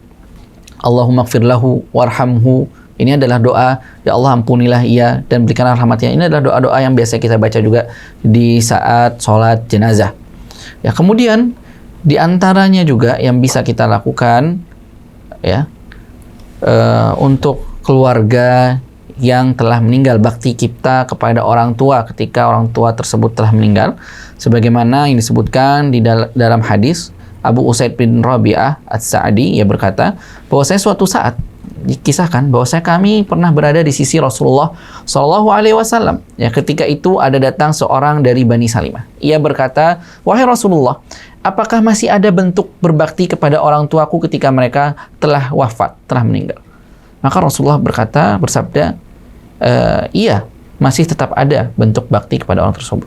Allahumma gfir lahu warhamhu. Ini adalah doa, ya Allah ampunilah ia dan berikanlah rahmatnya. Ini adalah doa-doa yang biasa kita baca juga di saat sholat jenazah. Ya, kemudian di antaranya juga yang bisa kita lakukan, ya, untuk keluarga yang telah meninggal, bakti kita kepada orang tua ketika orang tua tersebut telah meninggal, sebagaimana yang disebutkan di dalam hadis Abu Usaid bin Rabi'ah As-Sa'di, ia berkata bahwa saya suatu saat dikisahkan bahwa kami pernah berada di sisi Rasulullah SAW. Ya, ketika itu ada datang seorang dari Bani Salimah. Ia berkata, wahai Rasulullah, apakah masih ada bentuk berbakti kepada orang tuaku ketika mereka telah wafat, telah meninggal? Maka Rasulullah bersabda, iya, masih tetap ada bentuk bakti kepada orang tersebut.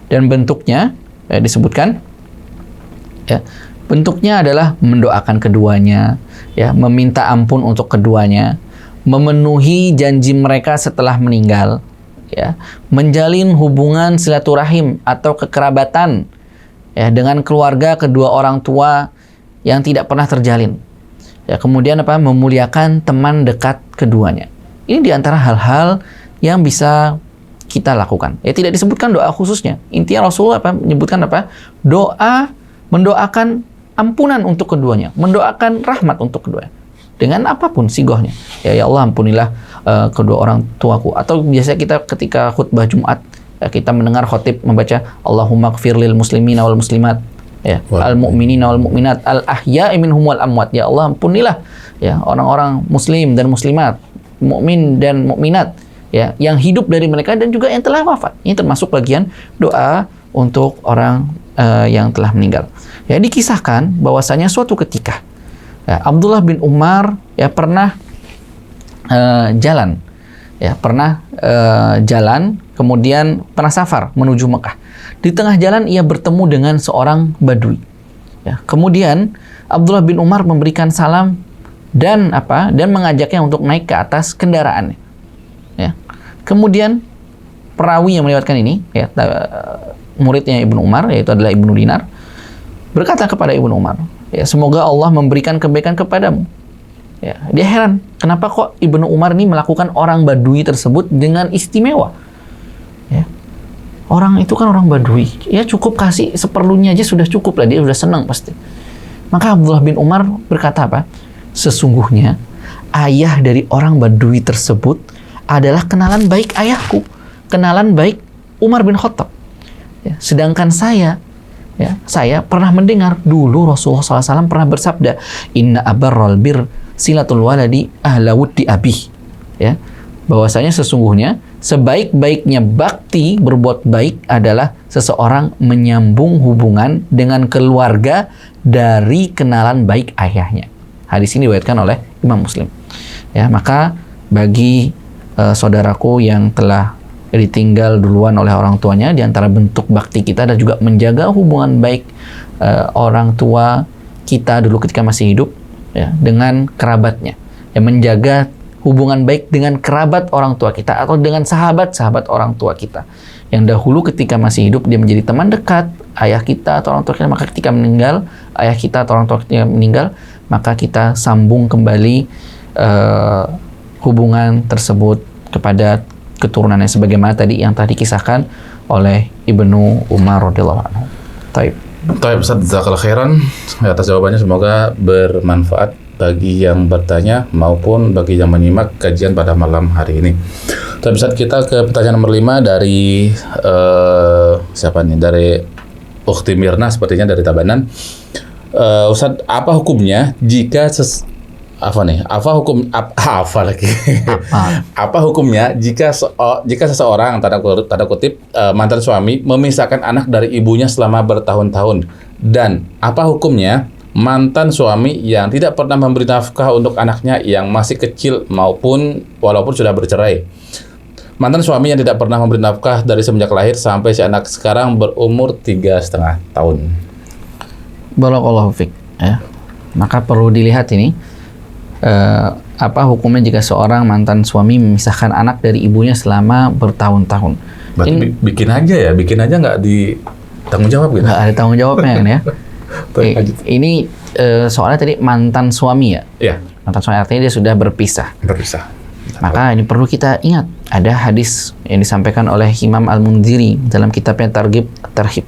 Dan bentuknya disebutkan, ya, bentuknya adalah mendoakan keduanya, ya, meminta ampun untuk keduanya, memenuhi janji mereka setelah meninggal, ya, menjalin hubungan silaturahim atau kekerabatan, ya, dengan keluarga kedua orang tua yang tidak pernah terjalin. Ya, kemudian memuliakan teman dekat keduanya. Ini diantara hal-hal yang bisa kita lakukan. Ya, tidak disebutkan doa khususnya. Intinya Rasulullah menyebutkan doa, mendoakan ampunan untuk keduanya, mendoakan rahmat untuk keduanya. Dengan apapun sigohnya. Ya Allah ampunilah kedua orang tuaku. Atau biasanya kita ketika khutbah Jumat, kita mendengar khotib membaca Allahumma gfir lil muslimina wal muslimat, ya, al mu'minina wal mu'minat, al ahya'i minhum wal amwat. Ya Allah ampunilah, ya, orang-orang muslim dan muslimat, mukmin dan mukminat, ya, yang hidup dari mereka dan juga yang telah wafat. Ini termasuk bagian doa untuk orang yang telah meninggal. Ya, dikisahkan bahwasanya suatu ketika, ya, Abdullah bin Umar, ya, pernah jalan, ya, jalan, kemudian pernah safar menuju Mekah. Di tengah jalan ia bertemu dengan seorang badui. Ya, kemudian Abdullah bin Umar memberikan salam dan mengajaknya untuk naik ke atas kendaraannya. Ya. Kemudian perawi yang melewatkan ini, ya, muridnya Ibnu Umar, yaitu adalah Ibnu Dinar, berkata kepada Ibnu Umar, ya, semoga Allah memberikan kebaikan kepadamu. Ya, dia heran, kenapa kok Ibnu Umar ini melakukan orang badui tersebut dengan istimewa? Ya. Orang itu kan orang badui, ya cukup kasih seperlunya aja sudah cukup lah, dia sudah senang pasti. Maka Abdullah bin Umar berkata apa? Sesungguhnya ayah dari orang badui tersebut adalah kenalan baik ayahku, kenalan baik Umar bin Khattab. Ya, sedangkan saya pernah mendengar dulu Rasulullah SAW pernah bersabda, Inna abarral bir silatul waladi ahla wuddi abih. Ya, bahwasanya sesungguhnya sebaik-baiknya bakti berbuat baik adalah seseorang menyambung hubungan dengan keluarga dari kenalan baik ayahnya. Hadis ini diriwayatkan oleh Imam Muslim. Ya, maka bagi saudaraku yang telah ditinggal duluan oleh orang tuanya, di antara bentuk bakti kita dan juga menjaga hubungan baik orang tua kita dulu ketika masih hidup, ya, dengan kerabatnya, ya, menjaga hubungan baik dengan kerabat orang tua kita atau dengan sahabat-sahabat orang tua kita yang dahulu ketika masih hidup dia menjadi teman dekat ayah kita atau orang tua kita, maka ketika meninggal ayah kita atau orang tua kita meninggal, maka kita sambung kembali hubungan tersebut kepada keturunannya sebagaimana tadi yang tadi kisahkan oleh Ibnu Umar radhiyallahu anhu. Taib. Ustaz, jazakallahu khairan atas jawabannya, semoga bermanfaat bagi yang bertanya maupun bagi yang menyimak kajian pada malam hari ini. Tapi Ustaz, kita ke pertanyaan nomor 5 dari siapa nih? Dari Ukhti Mirna sepertinya dari Tabanan. Ustaz, apa hukumnya jika apa hukumnya jika seseorang tanda kutip mantan suami memisahkan anak dari ibunya selama bertahun-tahun, dan apa hukumnya mantan suami yang tidak pernah memberi nafkah untuk anaknya yang masih kecil walaupun sudah bercerai? Mantan suami yang tidak pernah memberi nafkah dari semenjak lahir sampai si anak sekarang berumur 3,5 tahun. Barakallahu fiik, ya. Maka perlu dilihat ini apa hukumnya jika seorang mantan suami memisahkan anak dari ibunya selama bertahun-tahun. Berarti bikin aja nggak ditanggung jawab gitu? Nggak ada tanggung jawabnya kan ya. Ini soalnya tadi mantan suami ya? Iya. Mantan suami artinya dia sudah berpisah. Maka ini perlu kita ingat, ada hadis yang disampaikan oleh Imam Al-Mundhiri dalam kitabnya Targhib At-Tarhib.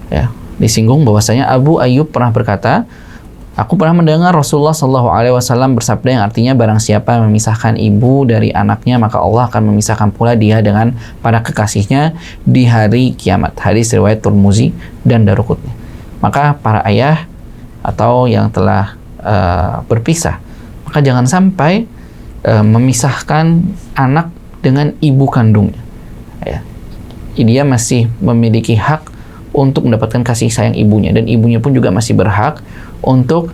Ya, disinggung bahwasanya Abu Ayyub pernah berkata, aku pernah mendengar Rasulullah SAW bersabda yang artinya barang siapa memisahkan ibu dari anaknya, maka Allah akan memisahkan pula dia dengan para kekasihnya di hari kiamat. Hadis riwayat Tirmizi dan Daruqutni. Maka para ayah atau yang telah berpisah, maka jangan sampai memisahkan anak dengan ibu kandungnya. Ya. Dia masih memiliki hak untuk mendapatkan kasih sayang ibunya, dan ibunya pun juga masih berhak untuk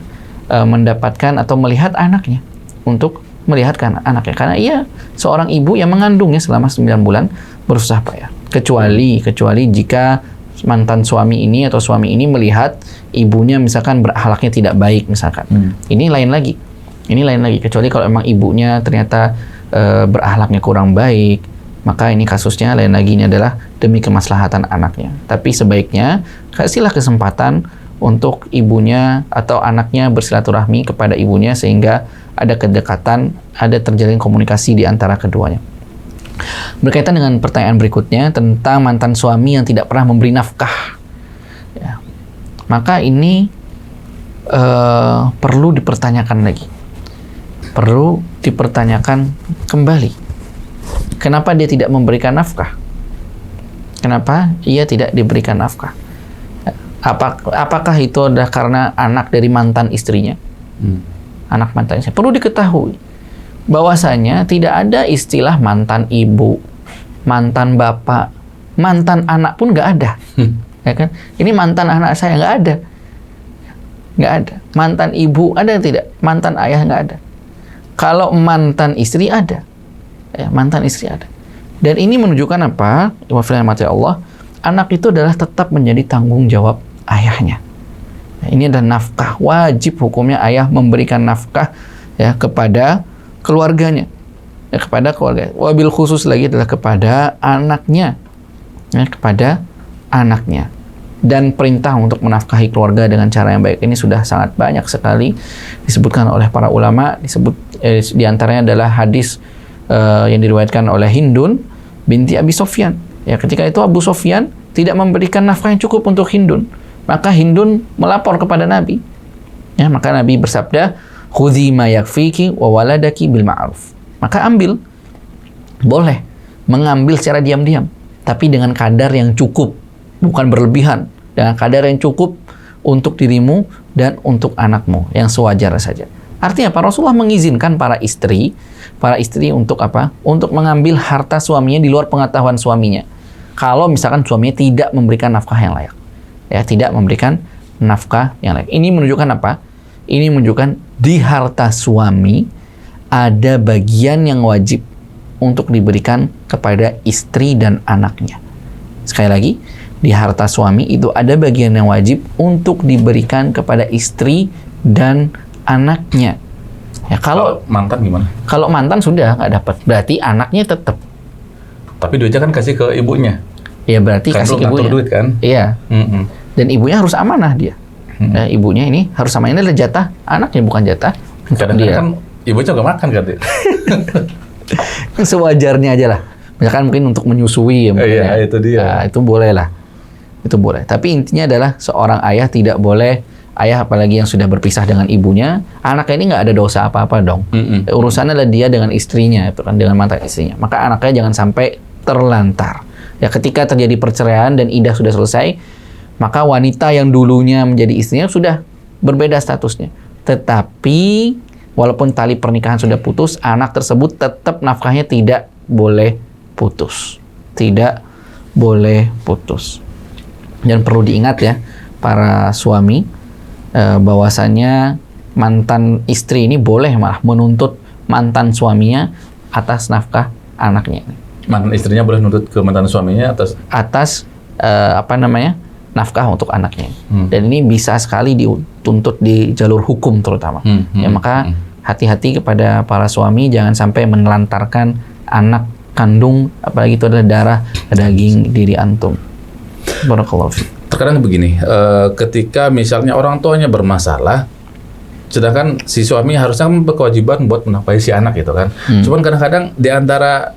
mendapatkan atau melihat anaknya, anaknya, karena ia seorang ibu yang mengandungnya selama 9 bulan berusaha payah. Kecuali jika mantan suami ini atau suami ini melihat ibunya misalkan berakhlaknya tidak baik misalkan. Ini lain lagi. Kecuali kalau memang ibunya ternyata berakhlaknya kurang baik, maka ini kasusnya lain lagi, ini adalah demi kemaslahatan anaknya. Tapi sebaiknya kasihlah kesempatan untuk ibunya atau anaknya bersilaturahmi kepada ibunya sehingga ada kedekatan, ada terjalin komunikasi di antara keduanya. Berkaitan dengan pertanyaan berikutnya tentang mantan suami yang tidak pernah memberi nafkah, ya, maka ini perlu dipertanyakan lagi, perlu dipertanyakan kembali. Kenapa dia tidak memberikan nafkah? Kenapa ia tidak diberikan nafkah? Apakah itu adalah karena anak dari mantan istrinya? Anak mantan istrinya. Perlu diketahui bahwasanya tidak ada istilah mantan ibu, mantan bapak, mantan anak pun nggak ada. Ya kan? Ini mantan anak saya nggak ada. Mantan ibu ada tidak? Mantan ayah nggak ada. Kalau mantan istri ada. Ya, mantan istri ada. Dan ini menunjukkan apa? Mati Allah, anak itu adalah tetap menjadi tanggung jawab ayahnya. Ini adalah nafkah, wajib hukumnya ayah memberikan nafkah ya kepada keluarganya, ya, kepada keluarga. Wabil khusus lagi adalah kepada anaknya, ya, kepada anaknya. Dan perintah untuk menafkahi keluarga dengan cara yang baik ini sudah sangat banyak sekali disebutkan oleh para ulama. Di antaranya adalah hadis yang diriwayatkan oleh Hindun binti Abi Sufyan. Ya, ketika itu Abu Sufyan tidak memberikan nafkah yang cukup untuk Hindun, maka Hindun melapor kepada Nabi. Ya, maka Nabi bersabda, "Khudhi ma yakfiki wa waladaki bil ma'ruf." Maka ambil, boleh mengambil secara diam-diam, tapi dengan kadar yang cukup, bukan berlebihan, dengan kadar yang cukup untuk dirimu dan untuk anakmu yang sewajarnya saja. Artinya apa? Rasulullah mengizinkan para istri, para istri untuk apa? Untuk mengambil harta suaminya di luar pengetahuan suaminya. Kalau misalkan suaminya tidak memberikan nafkah yang layak. Ya, tidak memberikan nafkah yang layak. Ini menunjukkan apa? Ini menunjukkan di harta suami ada bagian yang wajib untuk diberikan kepada istri dan anaknya. Sekali lagi, di harta suami itu ada bagian yang wajib untuk diberikan kepada istri dan anaknya. Ya, kalau mantan gimana? Kalau mantan sudah nggak dapat, berarti anaknya tetap. Tapi duitnya kan kasih ke ibunya. Ya berarti Kan kasih belum ke ngatur ibunya. duit kan? Iya. Dan ibunya harus amanah dia. Ibunya ini harus amanah, ini adalah jatah anaknya, bukan jatah untuk Kadang-kadang dia. kan ibunya juga makan kan dia. Sewajarnya aja lah. Misalkan mungkin untuk menyusui ya. Mungkin Iya, ya. itu dia. Nah, itu boleh lah. Itu boleh. Tapi intinya adalah seorang ayah tidak boleh, ayah apalagi yang sudah berpisah dengan ibunya, anaknya ini nggak ada dosa apa-apa dong. Urusannya adalah dia dengan istrinya, itu kan, dengan mantan istrinya. Maka anaknya jangan sampai terlantar. Ya, ketika terjadi perceraian dan idah sudah selesai, maka wanita yang dulunya menjadi istrinya sudah berbeda statusnya. Tetapi walaupun tali pernikahan sudah putus, anak tersebut tetap nafkahnya tidak boleh putus. Tidak boleh putus. Dan perlu diingat ya, para suami, bahwasannya mantan istri ini boleh malah menuntut mantan suaminya atas nafkah anaknya. Mantan istrinya boleh nuntut ke mantan suaminya atas nafkah untuk anaknya. Dan ini bisa sekali dituntut di jalur hukum terutama. Ya, maka hati-hati kepada para suami, jangan sampai menelantarkan anak kandung, apalagi itu adalah darah daging diri antum. Barakallahu fiik. Terkadang begini, ketika misalnya orang tuanya bermasalah, sedangkan si suami harusnya berkewajiban buat menafkahi si anak gitu kan. Cuman kadang-kadang di antara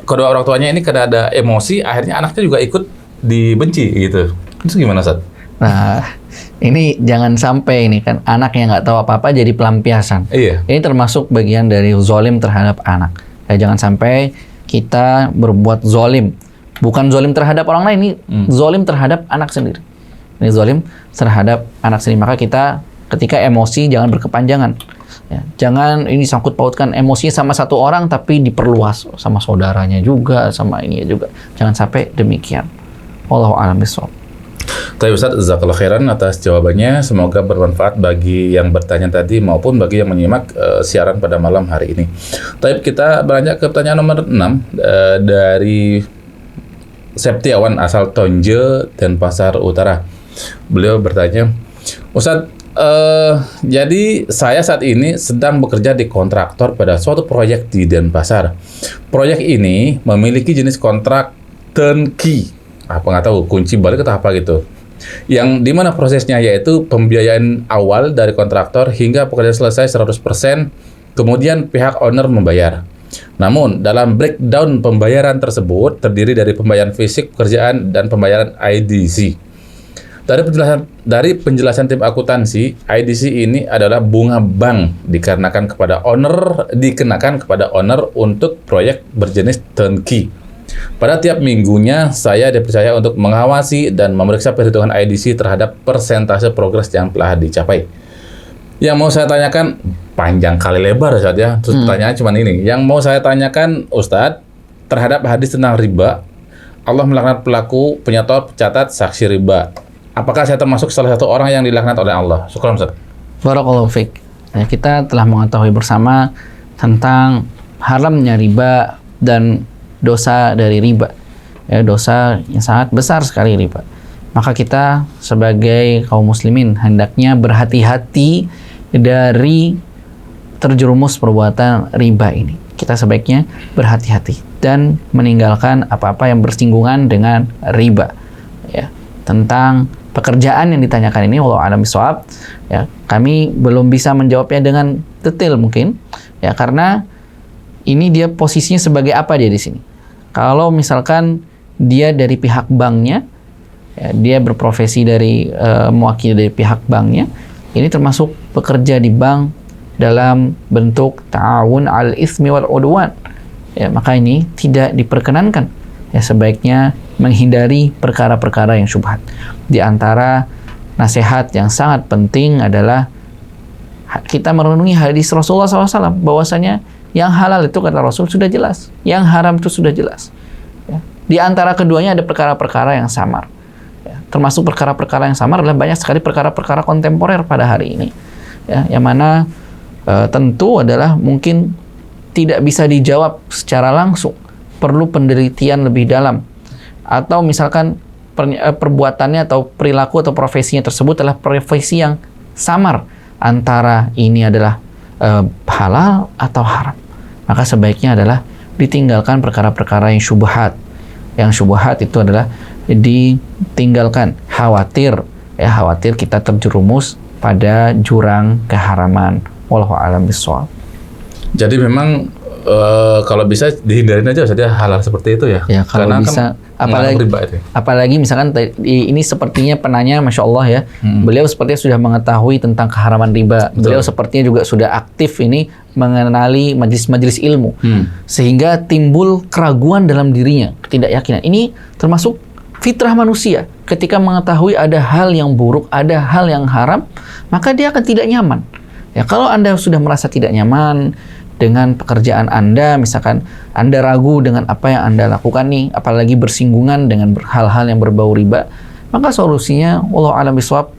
kedua orang tuanya ini kadang ada emosi, akhirnya anaknya juga ikut dibenci gitu. Itu gimana, Ustaz? Nah, ini jangan sampai ini kan anak yang nggak tahu apa-apa jadi pelampiasan. Iya. Ini termasuk bagian dari zalim terhadap anak. Ya, jangan sampai kita berbuat zalim. Bukan zalim terhadap orang lain, ini zalim terhadap anak sendiri. Ini zalim terhadap anak sendiri. Maka kita ketika emosi jangan berkepanjangan. Ya, jangan ini sangkut pautkan emosinya sama satu orang tapi diperluas sama saudaranya juga, sama ini juga. Jangan sampai demikian. Wallahu a'lam bishawab. Baik Ustaz, jazakallahu khairan atas jawabannya. Semoga bermanfaat bagi yang bertanya tadi maupun bagi yang menyimak siaran pada malam hari ini. Baik, kita beranjak ke pertanyaan nomor 6 dari Septiawan asal Tonje dan Pasar Utara. Beliau bertanya, Ustaz, jadi saya saat ini sedang bekerja di kontraktor pada suatu proyek di Denpasar. Proyek ini memiliki jenis kontrak turnkey, nggak tahu, kunci balik atau apa gitu. Yang dimana prosesnya yaitu pembiayaan awal dari kontraktor hingga pekerjaan selesai 100%, kemudian pihak owner membayar. Namun, dalam breakdown pembayaran tersebut terdiri dari pembayaran fisik pekerjaan dan pembayaran IDC. Dari penjelasan tim akuntansi, IDC ini adalah bunga bank dikenakan kepada owner untuk proyek berjenis turnkey. Pada tiap minggunya, saya dipercaya untuk mengawasi dan memeriksa perhitungan IDC terhadap persentase progres yang telah dicapai. Yang mau saya tanyakan, panjang kali lebar Ustaz ya. Terus pertanyaannya cuma ini. Yang mau saya tanyakan Ustadz, terhadap hadis tentang riba, Allah melaknat pelaku, penyetor, pencatat, saksi riba. Apakah saya termasuk salah satu orang yang dilaknat oleh Allah? Syukran Ustaz. Barakallahu fiik. Ya, kita telah mengetahui bersama tentang haramnya riba dan dosa dari riba. Ya, dosa yang sangat besar sekali riba. Maka kita sebagai kaum muslimin hendaknya berhati-hati dari terjerumus perbuatan riba ini. Kita sebaiknya berhati-hati dan meninggalkan apa-apa yang bersinggungan dengan riba. Ya, tentang pekerjaan yang ditanyakan ini, wallahu a'lam bishawab, ya, kami belum bisa menjawabnya dengan detail mungkin, ya, karena ini dia posisinya sebagai apa dia di sini. Kalau misalkan dia dari pihak banknya, ya, dia berprofesi dari mewakili dari pihak banknya, ini termasuk pekerja di bank dalam bentuk ta'awun al-itsmi wal udwan. Ya, maka ini tidak diperkenankan. Ya, sebaiknya menghindari perkara-perkara yang syubhat. Di antara nasihat yang sangat penting adalah kita merenungi hadis Rasulullah SAW bahwasanya Yang halal itu kata Rasul sudah jelas, yang haram itu sudah jelas. Ya. Di antara keduanya ada perkara-perkara yang samar. Ya. Termasuk perkara-perkara yang samar adalah banyak sekali perkara-perkara kontemporer pada hari ini. Ya, yang mana tentu adalah mungkin tidak bisa dijawab secara langsung, perlu penelitian lebih dalam, atau misalkan perbuatannya atau perilaku atau profesinya tersebut adalah profesi yang samar antara ini adalah halal atau haram, maka sebaiknya adalah ditinggalkan perkara-perkara yang syubhat. Yang syubhat itu adalah ditinggalkan, khawatir kita terjerumus pada jurang keharaman. Wallahu a'lam bishawab. Jadi memang kalau bisa dihindarin aja saja hal-hal seperti itu ya. Ya kalau karena bisa, apalagi misalkan ini sepertinya penanya, masya Allah ya, beliau sepertinya sudah mengetahui tentang keharaman riba. Betul. Beliau sepertinya juga sudah aktif ini mengenali majelis-majelis ilmu, sehingga timbul keraguan dalam dirinya, ketidakyakinan. Ini termasuk fitrah manusia. Ketika mengetahui ada hal yang buruk, ada hal yang haram, maka dia akan tidak nyaman. Ya, kalau Anda sudah merasa tidak nyaman dengan pekerjaan Anda, misalkan Anda ragu dengan apa yang Anda lakukan nih, apalagi bersinggungan dengan hal-hal yang berbau riba, maka solusinya, wallahu a'lam bishawab,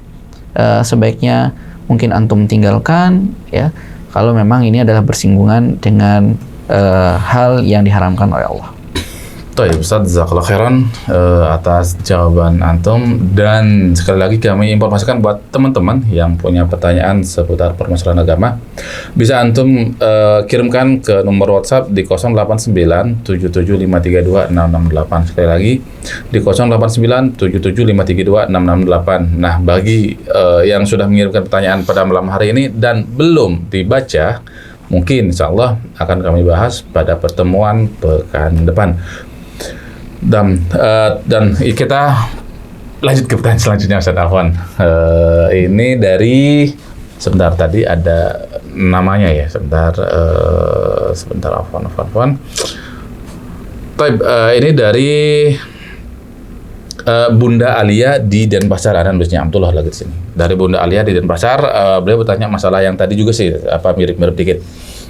sebaiknya mungkin antum tinggalkan, ya, kalau memang ini adalah bersinggungan dengan hal yang diharamkan oleh Allah. Baik, Ustaz, jazakallahu khairan atas jawaban antum, dan sekali lagi kami informasikan buat teman-teman yang punya pertanyaan seputar permasalahan agama, bisa antum kirimkan ke nomor WhatsApp di 089775326668. Sekali lagi di 089775326668. Nah, bagi yang sudah mengirimkan pertanyaan pada malam hari ini dan belum dibaca, mungkin insya Allah akan kami bahas pada pertemuan pekan depan. Dan kita lanjut ke pertanyaan selanjutnya, Ustaz Afwan. Ini dari, sebentar, tadi ada namanya ya, sebentar Afwan. Ini dari Bunda Alia di Denpasar, ada nulisnya Abdullah lagi di sini. Dari Bunda Alia di Denpasar, beliau bertanya masalah yang tadi juga sih, mirip-mirip dikit.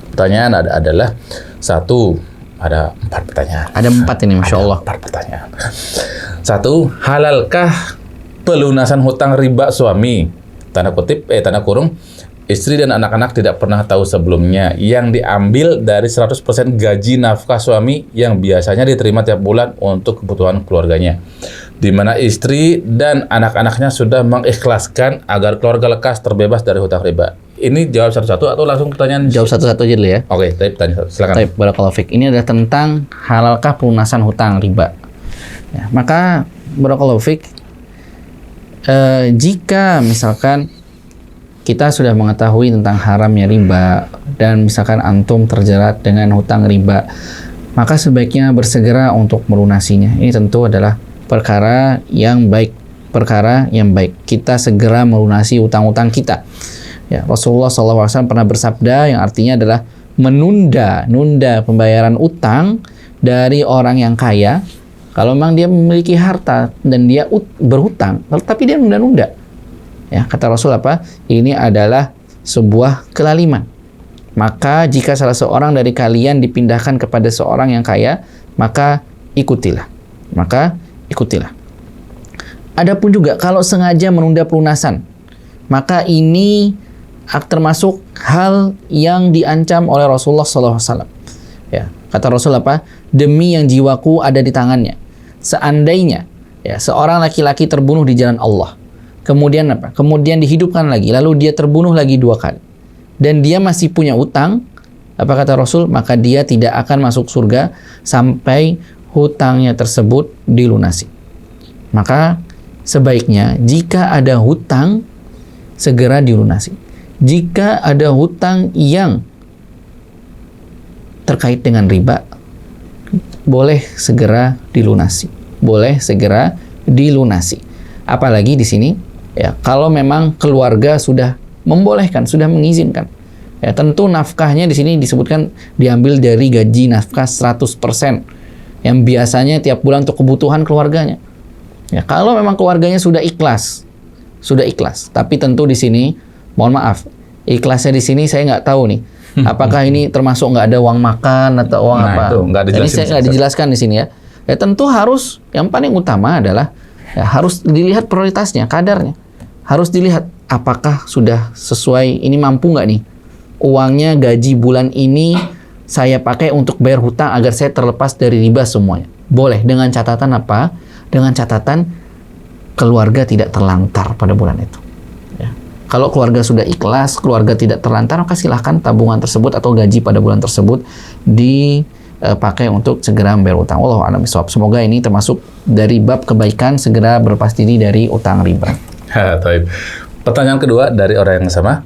Pertanyaan adalah satu. Ada 4 pertanyaan. Ada 4 ini, Masya Allah. 4 pertanyaan. 1. Halalkah pelunasan hutang riba suami? Tanda kurung, istri dan anak-anak tidak pernah tahu sebelumnya, yang diambil dari 100% gaji nafkah suami yang biasanya diterima tiap bulan untuk kebutuhan keluarganya, di mana istri dan anak-anaknya sudah mengikhlaskan agar keluarga lekas terbebas dari hutang riba. Ini jawab satu-satu atau langsung pertanyaan? Jawab satu-satu aja dulu ya. Oke, tanya silakan. Baik, barakallahu fiik. Ini adalah tentang halalkah pelunasan hutang riba. Ya, maka barakallahu fiik, jika misalkan kita sudah mengetahui tentang haramnya riba dan misalkan antum terjerat dengan hutang riba, maka sebaiknya bersegera untuk melunasinya. Ini tentu adalah perkara yang baik. Kita segera melunasi hutang-hutang kita. Ya, Rasulullah SAW pernah bersabda yang artinya adalah menunda pembayaran utang dari orang yang kaya kalau memang dia memiliki harta dan dia berhutang, tapi dia nunda-nunda. Ya, kata Rasul apa? Ini adalah sebuah kelaliman. Maka jika salah seorang dari kalian dipindahkan kepada seorang yang kaya, maka ikutilah. Adapun juga kalau sengaja menunda pelunasan, maka ini termasuk hal yang diancam oleh Rasulullah SAW. Ya, kata Rasul apa? Demi yang jiwaku ada di tangannya. Seandainya ya seorang laki-laki terbunuh di jalan Allah, kemudian apa? Kemudian dihidupkan lagi, lalu dia terbunuh lagi 2 kali, dan dia masih punya utang, apa kata Rasul? Maka dia tidak akan masuk surga sampai hutangnya tersebut dilunasi. Maka sebaiknya jika ada hutang segera dilunasi. Jika ada hutang yang terkait dengan riba, boleh segera dilunasi. Apalagi di sini, ya, kalau memang keluarga sudah membolehkan, sudah mengizinkan. Ya, tentu nafkahnya di sini disebutkan diambil dari gaji nafkah 100%, yang biasanya tiap bulan untuk kebutuhan keluarganya. Ya, kalau memang keluarganya sudah ikhlas, tapi tentu di sini, mohon maaf, ikhlasnya di sini saya nggak tahu nih. Apakah ini termasuk nggak ada uang makan atau uang Nah, apa? itu nggak Ini dijelasin, saya nggak Ustaz. dijelaskan di sini ya. Ya tentu harus, yang paling utama adalah ya, harus dilihat prioritasnya, kadarnya. Harus dilihat apakah sudah sesuai, ini mampu nggak nih? Uangnya gaji bulan ini saya pakai untuk bayar hutang agar saya terlepas dari riba semuanya. Boleh, dengan catatan apa? Dengan catatan keluarga tidak terlantar pada bulan itu. Ya. Kalau keluarga sudah ikhlas, keluarga tidak terlantar, maka silahkan tabungan tersebut atau gaji pada bulan tersebut dipakai untuk segera membayar utang. Wallahu a'lam bishawab. Semoga ini termasuk dari bab kebaikan segera berlepas diri dari utang riba. Taib. Pertanyaan kedua dari orang yang sama.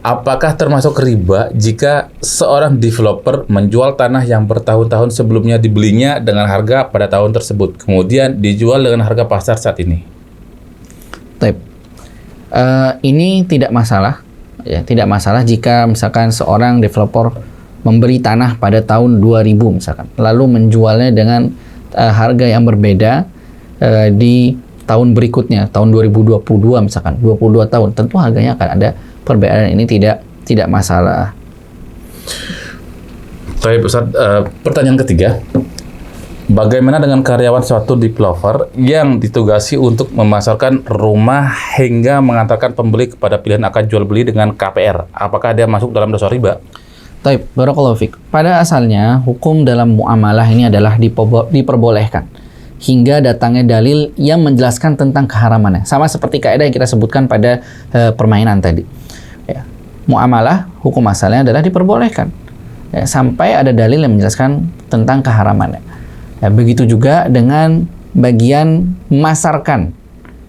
Apakah termasuk riba jika seorang developer menjual tanah yang bertahun-tahun sebelumnya dibelinya dengan harga pada tahun tersebut, kemudian dijual dengan harga pasar saat ini? Taib. Ini tidak masalah, ya, tidak masalah jika misalkan seorang developer membeli tanah pada tahun 2000 misalkan, lalu menjualnya dengan harga yang berbeda di tahun berikutnya, tahun 2022 misalkan, 22 tahun, tentu harganya akan ada perbedaan. Ini tidak masalah. Baik, Ustaz. Pertanyaan ketiga. Bagaimana dengan karyawan suatu developer yang ditugasi untuk memasarkan rumah hingga mengantarkan pembeli kepada pilihan akad jual beli dengan KPR? Apakah dia masuk dalam dosa riba? Taib, barakallahu fiik. Pada asalnya, hukum dalam muamalah ini adalah diperbolehkan hingga datangnya dalil yang menjelaskan tentang keharamannya. Sama seperti kaidah yang kita sebutkan pada permainan tadi. Ya. Muamalah, hukum asalnya adalah diperbolehkan. Ya, sampai ada dalil yang menjelaskan tentang keharamannya. Ya, begitu juga dengan bagian memasarkan.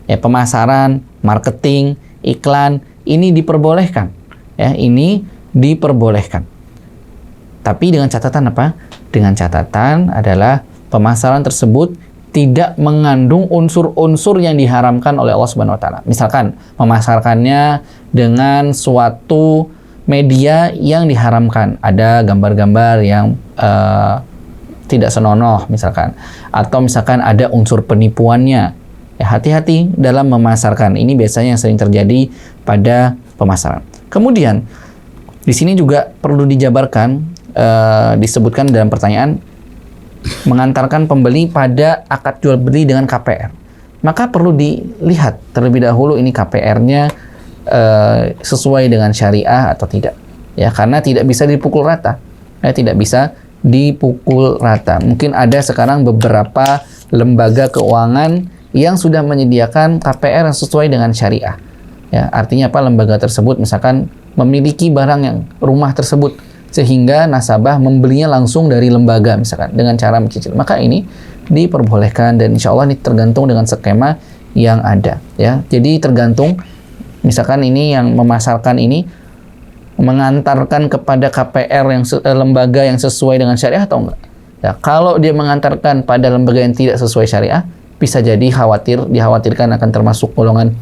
Ya, pemasaran, marketing, iklan, ini diperbolehkan. Ya, ini diperbolehkan. Tapi dengan catatan apa? Dengan catatan adalah pemasaran tersebut tidak mengandung unsur-unsur yang diharamkan oleh Allah Subhanahu wa taala. Misalkan memasarkannya dengan suatu media yang diharamkan, ada gambar-gambar yang tidak senonoh misalkan, atau misalkan ada unsur penipuannya. Ya, hati-hati dalam memasarkan. Ini biasanya yang sering terjadi pada pemasaran. Kemudian di sini juga perlu dijabarkan, disebutkan dalam pertanyaan, mengantarkan pembeli pada akad jual beli dengan KPR. Maka perlu dilihat terlebih dahulu ini KPR-nya sesuai dengan syariah atau tidak. Ya, karena tidak bisa dipukul rata. Ya, tidak bisa dipukul rata. Mungkin ada sekarang beberapa lembaga keuangan yang sudah menyediakan KPR yang sesuai dengan syariah. Ya, artinya apa? Lembaga tersebut misalkan memiliki barang yang rumah tersebut, sehingga nasabah membelinya langsung dari lembaga misalkan dengan cara mencicil. Maka ini diperbolehkan dan insya Allah ini tergantung dengan skema yang ada. Ya, jadi tergantung misalkan ini yang memasarkan ini mengantarkan kepada KPR yang lembaga yang sesuai dengan syariah atau enggak. Ya, kalau dia mengantarkan pada lembaga yang tidak sesuai syariah, bisa jadi dikhawatirkan akan termasuk golongan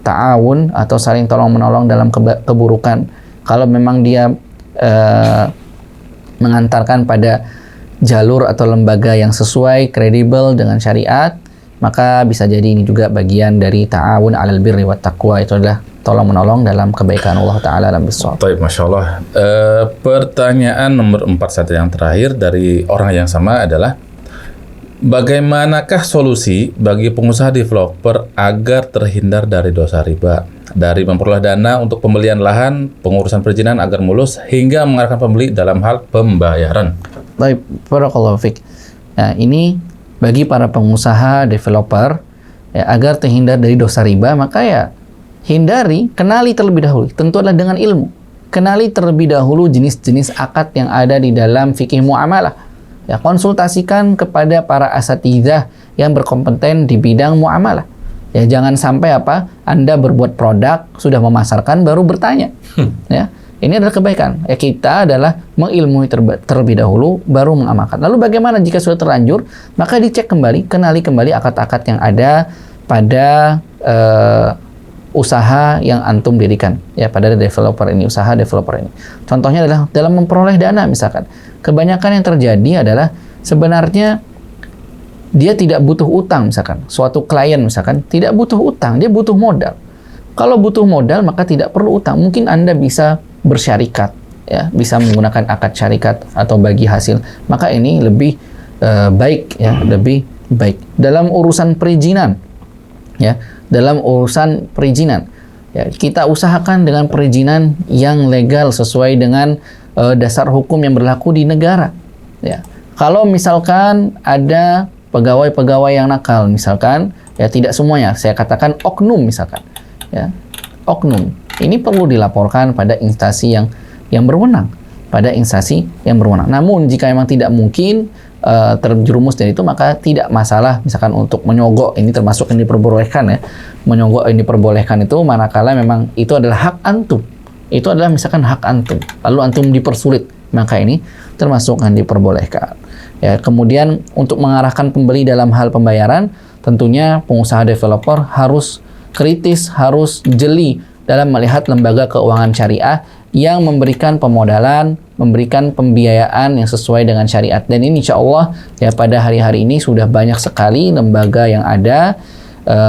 ta'awun atau saling tolong-menolong dalam keburukan. Kalau memang dia mengantarkan pada jalur atau lembaga yang sesuai, kredibel dengan syariat, maka bisa jadi ini juga bagian dari ta'awun 'alal birri wat taqwa. Itu adalah tolong-menolong dalam kebaikan Allah Ta'ala dalam bisawab. Baik, Masya Allah. Pertanyaan nomor 4 saja yang terakhir dari orang yang sama adalah, bagaimanakah solusi bagi pengusaha developer agar terhindar dari dosa riba? Dari memperoleh dana untuk pembelian lahan, pengurusan perizinan agar mulus, hingga mengarahkan pembeli dalam hal pembayaran. Baik, barakallahu fiik. Nah, ini bagi para pengusaha developer, ya, agar terhindar dari dosa riba, maka ya kenali terlebih dahulu. Tentu adalah dengan ilmu. Kenali terlebih dahulu jenis-jenis akad yang ada di dalam fikih muamalah. Ya, konsultasikan kepada para asatidzah yang berkompeten di bidang muamalah. Ya, jangan sampai Anda berbuat produk, sudah memasarkan, baru bertanya. Ya, ini adalah kebaikan. Ya, kita adalah mengilmui terlebih dahulu, baru mengamalkan. Lalu bagaimana jika sudah terlanjur? Maka dicek kembali, kenali kembali akad-akad yang ada pada usaha yang antum dirikan, ya, pada usaha developer ini. Contohnya adalah dalam memperoleh dana misalkan. Kebanyakan yang terjadi adalah sebenarnya dia tidak butuh utang misalkan. Suatu klien misalkan tidak butuh utang, dia butuh modal. Kalau butuh modal maka tidak perlu utang. Mungkin Anda bisa bersyarikat, ya, bisa menggunakan akad syarikat atau bagi hasil, maka ini lebih baik, ya, lebih baik. Dalam urusan perizinan, ya, dalam urusan perizinan, ya, kita usahakan dengan perizinan yang legal sesuai dengan dasar hukum yang berlaku di negara. Ya, kalau misalkan ada pegawai-pegawai yang nakal, misalkan, ya, tidak semuanya, saya katakan oknum misalkan, ya, oknum, ini perlu dilaporkan pada instansi yang berwenang, pada instansi yang berwenang. Namun jika memang tidak mungkin terjerumus dari itu, maka tidak masalah misalkan untuk menyogok, ini termasuk yang diperbolehkan, ya, menyogok yang diperbolehkan itu manakala memang itu adalah hak antum, itu adalah misalkan hak antum, lalu antum dipersulit, maka ini termasuk yang diperbolehkan. Ya, kemudian untuk mengarahkan pembeli dalam hal pembayaran, tentunya pengusaha developer harus kritis, harus jeli dalam melihat lembaga keuangan syariah yang memberikan pemodalan, memberikan pembiayaan yang sesuai dengan syariat. Dan ini insya Allah, ya, pada hari-hari ini sudah banyak sekali lembaga yang ada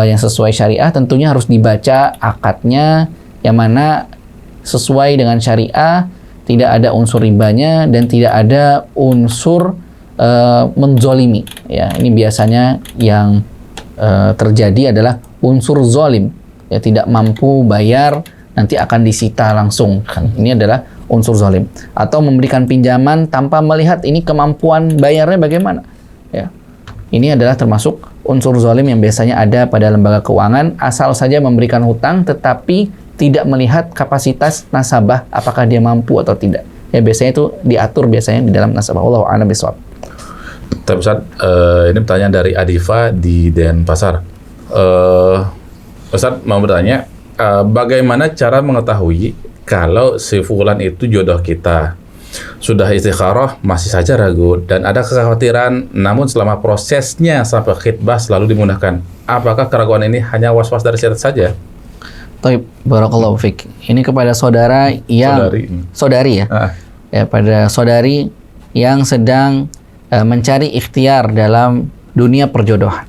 yang sesuai syariah. Tentunya harus dibaca akadnya yang mana sesuai dengan syariah, tidak ada unsur ribanya dan tidak ada unsur menzolimi. Ya, ini biasanya yang terjadi adalah unsur zolim, ya, tidak mampu bayar, nanti akan disita langsung. Ini adalah unsur zalim. Atau memberikan pinjaman tanpa melihat ini kemampuan bayarnya bagaimana. Ya. Ini adalah termasuk unsur zalim yang biasanya ada pada lembaga keuangan, asal saja memberikan hutang tetapi tidak melihat kapasitas nasabah, apakah dia mampu atau tidak. Ya, biasanya itu diatur biasanya di dalam nasabah. Wallahu a'lam bishawab. Tapi Ustaz, ini pertanyaan dari Adifa di Denpasar. Ustaz mau bertanya, bagaimana cara mengetahui kalau si fulan itu jodoh kita? Sudah istikharah masih saja ragu dan ada kekhawatiran, namun selama prosesnya sampai khitbah selalu dimudahkan. Apakah keraguan ini hanya was-was dari syaitan saja? Taib, barakallahu fik. Ini kepada saudara yang saudari ya. Ya, pada saudari yang sedang mencari ikhtiar dalam dunia perjodohan.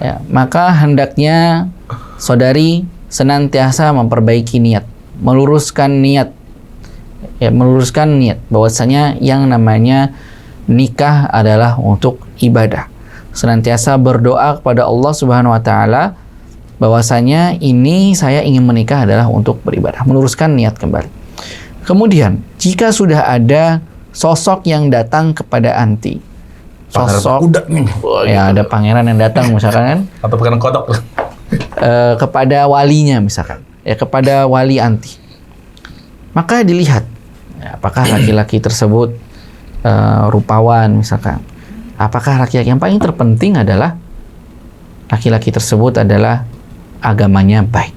Ya, maka hendaknya saudari senantiasa memperbaiki niat, meluruskan niat, ya, meluruskan niat bahwasanya yang namanya nikah adalah untuk ibadah. Senantiasa berdoa kepada Allah Subhanahu wa taala bahwasanya ini saya ingin menikah adalah untuk beribadah, meluruskan niat kembali. Kemudian, jika sudah ada sosok yang datang kepada anti, sosok kuda nih, ya, ada pangeran yang datang misalkan kan, atau pangeran kodok, kepada walinya misalkan, ya, kepada wali anti, maka dilihat, ya, apakah laki-laki tersebut rupawan misalkan, apakah laki-laki, yang paling terpenting adalah laki-laki tersebut adalah agamanya baik,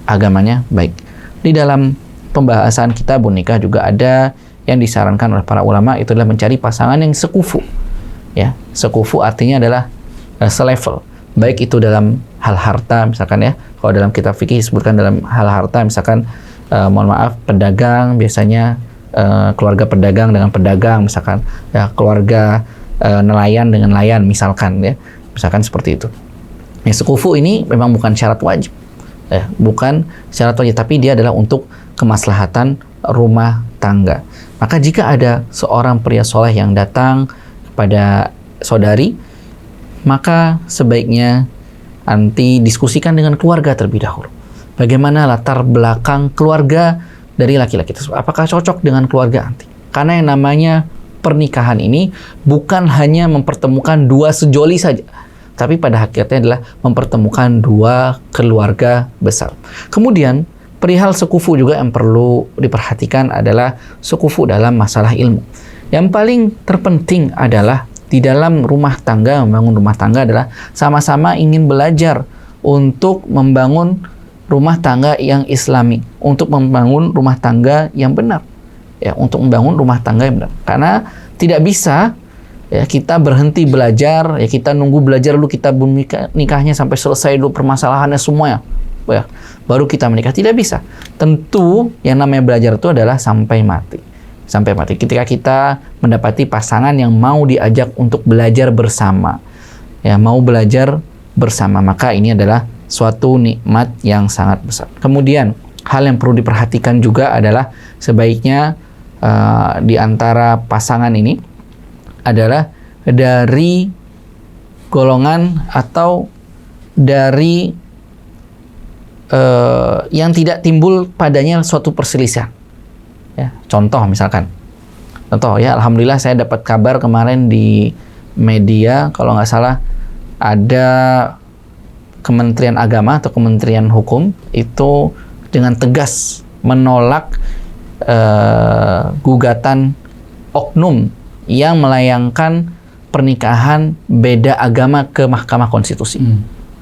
agamanya baik. Di dalam pembahasan kitabun nikah juga ada yang disarankan oleh para ulama, itu adalah mencari pasangan yang sekufu. Ya, sekufu artinya adalah selevel, baik itu dalam hal harta misalkan, ya, kalau dalam kitab fikih disebutkan dalam hal harta misalkan, mohon maaf, pedagang biasanya keluarga pedagang dengan pedagang misalkan, ya, keluarga nelayan dengan nelayan misalkan, ya, misalkan seperti itu. Ya, sekufu ini memang bukan syarat wajib, ya, bukan syarat wajib, tapi dia adalah untuk kemaslahatan rumah tangga. Maka jika ada seorang pria soleh yang datang kepada saudari, maka sebaiknya anti diskusikan dengan keluarga terlebih dahulu. Bagaimana latar belakang keluarga dari laki-laki tersebut? Apakah cocok dengan keluarga anti? Karena yang namanya pernikahan ini bukan hanya mempertemukan dua sejoli saja, tapi pada hakikatnya adalah mempertemukan dua keluarga besar. Kemudian, perihal sekufu juga yang perlu diperhatikan adalah sekufu dalam masalah ilmu. Yang paling terpenting adalah di dalam rumah tangga, membangun rumah tangga adalah sama-sama ingin belajar untuk membangun rumah tangga yang islami, untuk membangun rumah tangga yang benar. Ya, untuk membangun rumah tangga yang benar. Karena tidak bisa, ya, kita berhenti belajar, ya, kita nunggu belajar dulu, kita nikahnya sampai selesai dulu permasalahannya semuanya, ya, baru kita menikah. Tidak bisa. Tentu yang namanya belajar itu adalah sampai mati. Sampai mati. Ketika kita mendapati pasangan yang mau diajak untuk belajar bersama, ya, mau belajar bersama, maka ini adalah suatu nikmat yang sangat besar. Kemudian, hal yang perlu diperhatikan juga adalah sebaiknya di antara pasangan ini adalah dari golongan atau dari yang tidak timbul padanya suatu perselisihan. Ya, contoh misalkan, ya, alhamdulillah saya dapat kabar kemarin di media, kalau nggak salah ada Kementerian Agama atau Kementerian Hukum itu dengan tegas menolak gugatan oknum yang melayangkan pernikahan beda agama ke Mahkamah Konstitusi.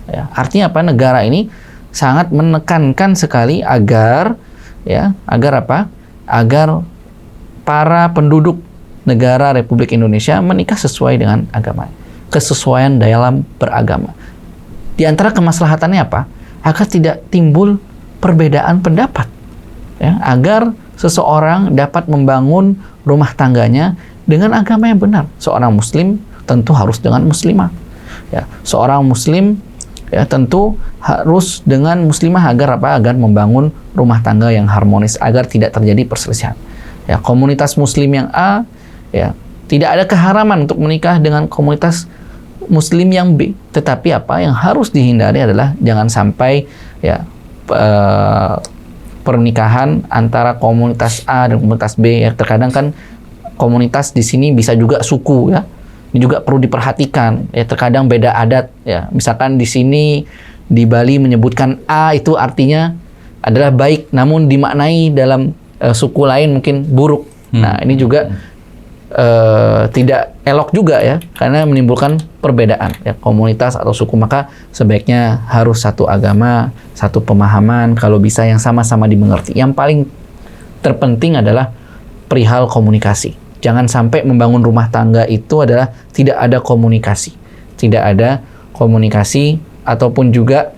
Ya, artinya apa? Negara ini sangat menekankan sekali agar apa? Agar para penduduk negara Republik Indonesia menikah sesuai dengan agama, kesesuaian dalam beragama. Di antara kemaslahatannya apa? Agar tidak timbul perbedaan pendapat, ya, agar seseorang dapat membangun rumah tangganya dengan agama yang benar. Seorang Muslim tentu harus dengan muslimah, ya. Seorang Muslim ya tentu harus dengan muslimah agar apa? Agar membangun rumah tangga yang harmonis, agar tidak terjadi perselisihan. Ya, komunitas Muslim yang A, ya, tidak ada keharaman untuk menikah dengan komunitas Muslim yang B. Tetapi apa yang harus dihindari adalah jangan sampai ya pernikahan antara komunitas A dan komunitas B. Ya, terkadang kan komunitas di sini bisa juga suku, ya. Ini juga perlu diperhatikan. Ya, terkadang beda adat. Ya, misalkan di sini di Bali menyebutkan A itu artinya adalah baik, namun dimaknai dalam suku lain mungkin buruk. Nah, ini juga tidak elok juga, ya, karena menimbulkan perbedaan, ya, komunitas atau suku. Maka sebaiknya harus satu agama, satu pemahaman, kalau bisa yang sama-sama dimengerti. Yang paling terpenting adalah perihal komunikasi. Jangan sampai membangun rumah tangga itu adalah tidak ada komunikasi. Tidak ada komunikasi ataupun juga